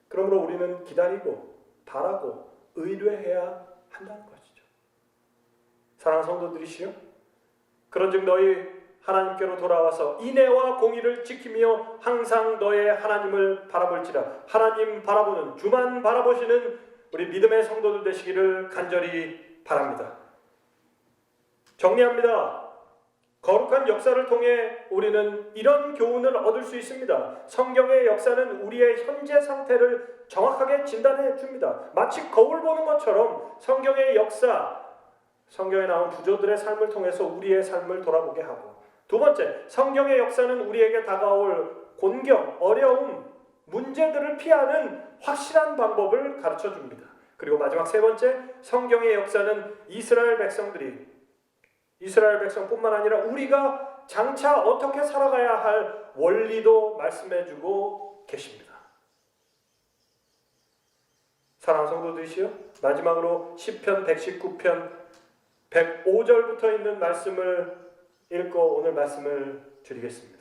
그러므로 우리는 기다리고 바라고 의뢰해야 한다는 것이죠. 사랑하는 성도들이시여, 그런즉 너희 하나님께로 돌아와서 인애와 공의를 지키며 항상 너의 하나님을 바라볼지라. 하나님 바라보는, 주만 바라보시는 우리 믿음의 성도들 되시기를 간절히 바랍니다. 정리합니다. 거룩한 역사를 통해 우리는 이런 교훈을 얻을 수 있습니다. 성경의 역사는 우리의 현재 상태를 정확하게 진단해 줍니다. 마치 거울 보는 것처럼 성경의 역사, 성경에 나온 부조들의 삶을 통해서 우리의 삶을 돌아보게 하고, 두 번째, 성경의 역사는 우리에게 다가올 곤경, 어려움, 문제들을 피하는 확실한 방법을 가르쳐 줍니다. 그리고 마지막 세 번째, 성경의 역사는 이스라엘 백성뿐만 아니라 우리가 장차 어떻게 살아가야 할 원리도 말씀해주고 계십니다. 사랑하는 성도들이시여, 마지막으로 시편 119편 105절부터 있는 말씀을 읽고 오늘 말씀을 드리겠습니다.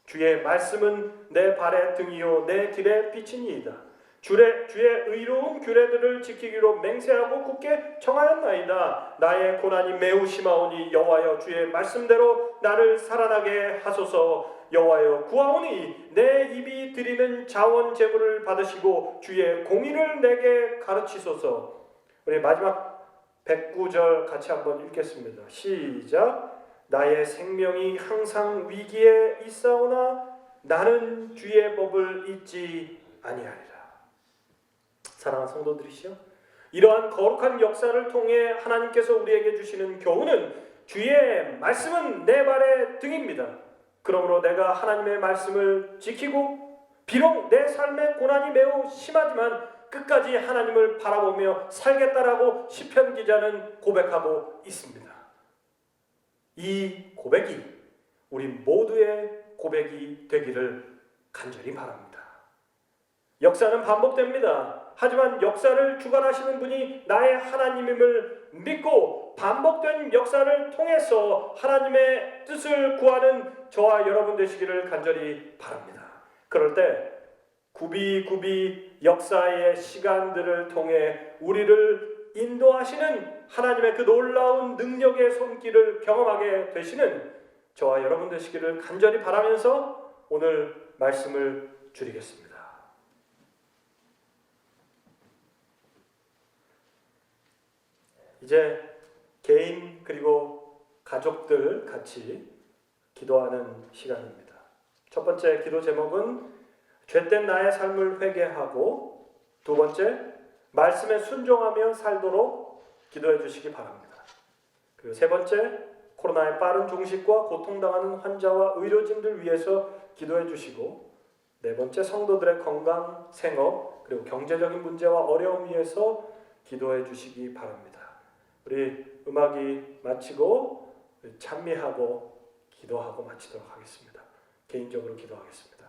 주의 말씀은 내 발의 등이요 내 길의 빛이니이다. 주의 의로운 규례들을 지키기로 맹세하고 굳게 정하였나이다. 나의 고난이 매우 심하오니 여호와여 주의 말씀대로 나를 살아나게 하소서. 여호와여 구하오니 내 입이 드리는 자원 제물을 받으시고 주의 공의를 내게 가르치소서. 우리 마지막 109절 같이 한번 읽겠습니다. 시작. 나의 생명이 항상 위기에 있사오나 나는 주의 법을 잊지 아니하리라. 사랑하는 성도들이시여, 이러한 거룩한 역사를 통해 하나님께서 우리에게 주시는 교훈은 주의 말씀은 내 발의 등입니다. 그러므로 내가 하나님의 말씀을 지키고 비록 내 삶의 고난이 매우 심하지만 끝까지 하나님을 바라보며 살겠다라고 시편 기자는 고백하고 있습니다. 이 고백이 우리 모두의 고백이 되기를 간절히 바랍니다. 역사는 반복됩니다. 하지만 역사를 주관하시는 분이 나의 하나님임을 믿고 반복된 역사를 통해서 하나님의 뜻을 구하는 저와 여러분 되시기를 간절히 바랍니다. 그럴 때 굽이굽이 역사의 시간들을 통해 우리를 인도하시는 하나님의 그 놀라운 능력의 손길을 경험하게 되시는 저와 여러분 되시기를 간절히 바라면서 오늘 말씀을 드리겠습니다. 이제 개인 그리고 가족들 같이 기도하는 시간입니다. 첫 번째 기도 제목은 죄된 나의 삶을 회개하고, 두 번째 말씀에 순종하며 살도록 기도해 주시기 바랍니다. 그리고 세 번째 코로나의 빠른 종식과 고통당하는 환자와 의료진들 위해서 기도해 주시고, 네 번째 성도들의 건강, 생업 그리고 경제적인 문제와 어려움 위해서 기도해 주시기 바랍니다. 우리 음악이 마치고 찬미하고 기도하고 마치도록 하겠습니다. 개인적으로 기도하겠습니다.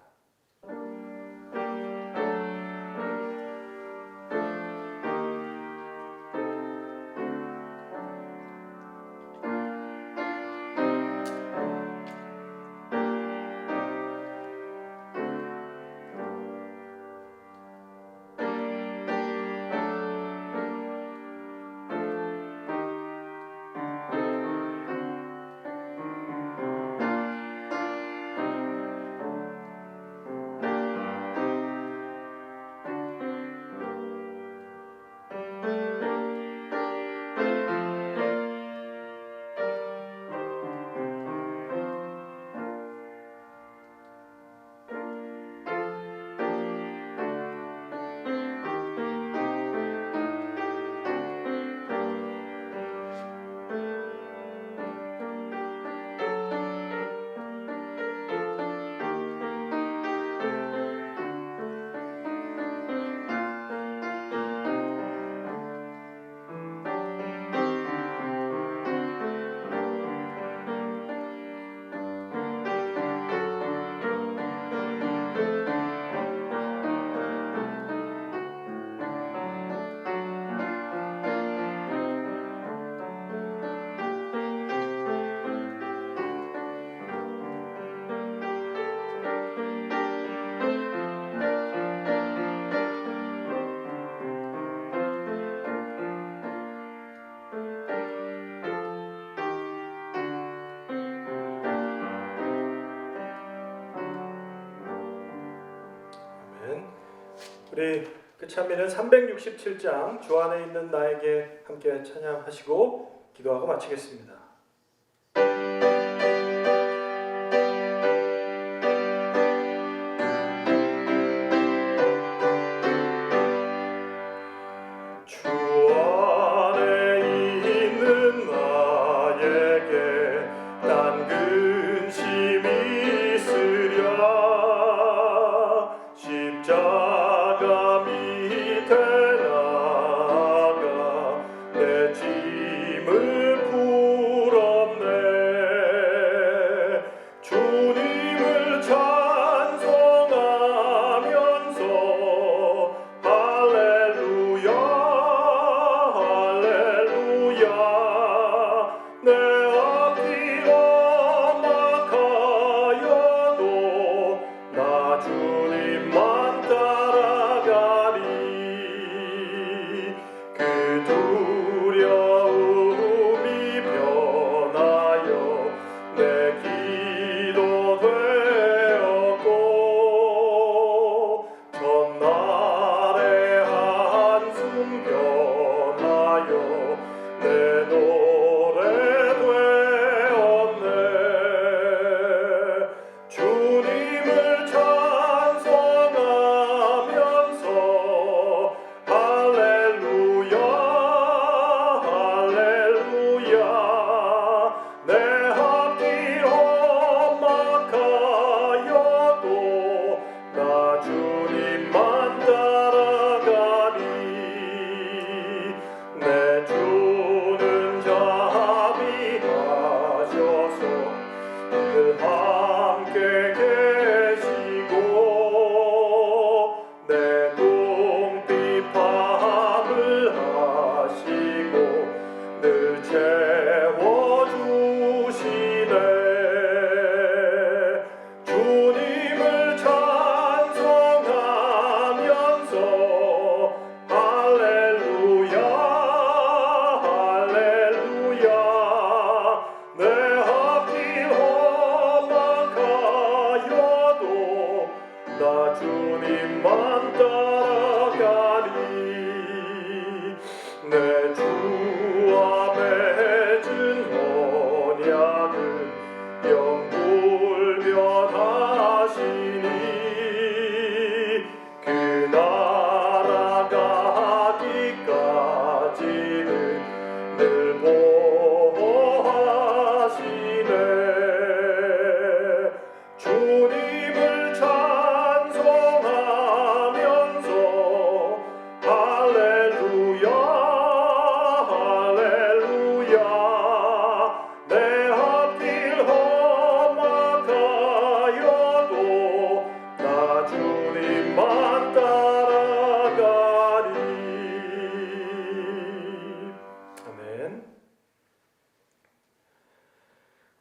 우리 그 찬미는 367장 주 안에 있는 나에게 함께 찬양하시고 기도하고 마치겠습니다.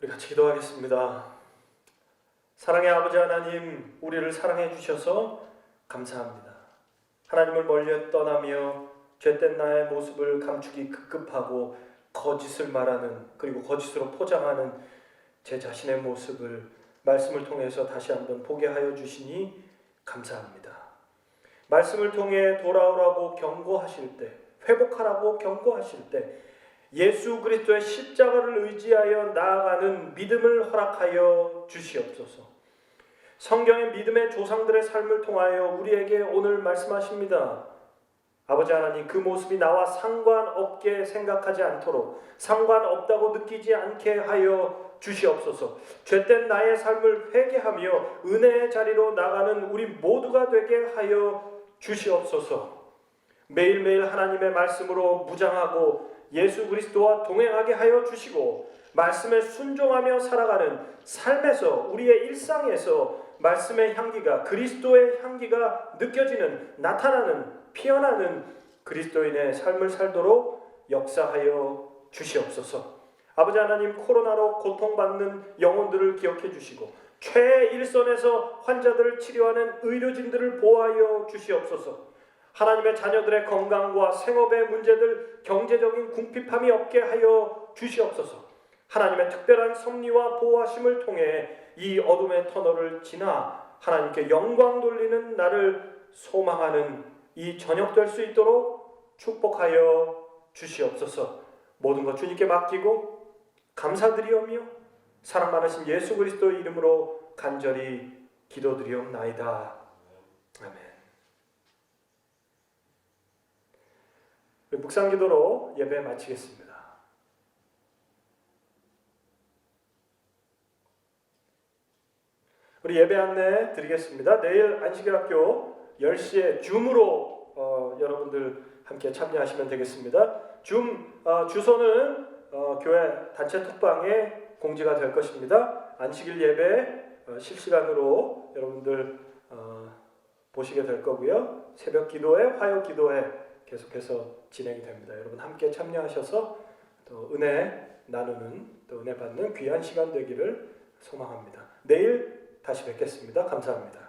우리 같이 기도하겠습니다. 사랑의 아버지 하나님, 우리를 사랑해 주셔서 감사합니다. 하나님을 멀리 떠나며 죄된 나의 모습을 감추기 급급하고 거짓을 말하는, 그리고 거짓으로 포장하는 제 자신의 모습을 말씀을 통해서 다시 한번 보게 하여 주시니 감사합니다. 말씀을 통해 돌아오라고 경고하실 때, 회복하라고 경고하실 때 예수 그리스도의 십자가를 의지하여 나아가는 믿음을 허락하여 주시옵소서. 성경의 믿음의 조상들의 삶을 통하여 우리에게 오늘 말씀하십니다. 아버지 하나님, 그 모습이 나와 상관없게 생각하지 않도록, 상관없다고 느끼지 않게 하여 주시옵소서. 죄된 나의 삶을 회개하며 은혜의 자리로 나가는 우리 모두가 되게 하여 주시옵소서. 매일매일 하나님의 말씀으로 무장하고 예수 그리스도와 동행하게 하여 주시고, 말씀에 순종하며 살아가는 삶에서, 우리의 일상에서 말씀의 향기가, 그리스도의 향기가 느껴지는, 나타나는, 피어나는 그리스도인의 삶을 살도록 역사하여 주시옵소서. 아버지 하나님, 코로나로 고통받는 영혼들을 기억해 주시고 최일선에서 환자들을 치료하는 의료진들을 보호하여 주시옵소서. 하나님의 자녀들의 건강과 생업의 문제들, 경제적인 궁핍함이 없게 하여 주시옵소서. 하나님의 특별한 섭리와 보호하심을 통해 이 어둠의 터널을 지나 하나님께 영광 돌리는 나를 소망하는 이 저녁 될 수 있도록 축복하여 주시옵소서. 모든 것 주님께 맡기고 감사드리오며 사랑 많으신 예수 그리스도 이름으로 간절히 기도드리옵나이다. 아멘. 묵상기도로 예배 마치겠습니다. 우리 예배 안내 드리겠습니다. 내일 안식일학교 10시에 줌으로 여러분들 함께 참여하시면 되겠습니다. 줌 주소는 교회 단체 톡방에 공지가 될 것입니다. 안식일 예배 실시간으로 여러분들 보시게 될 거고요. 새벽 기도회, 화요 기도회 계속해서 진행이 됩니다. 여러분 함께 참여하셔서 또 은혜 나누는, 또 은혜 받는 귀한 시간 되기를 소망합니다. 내일 다시 뵙겠습니다. 감사합니다.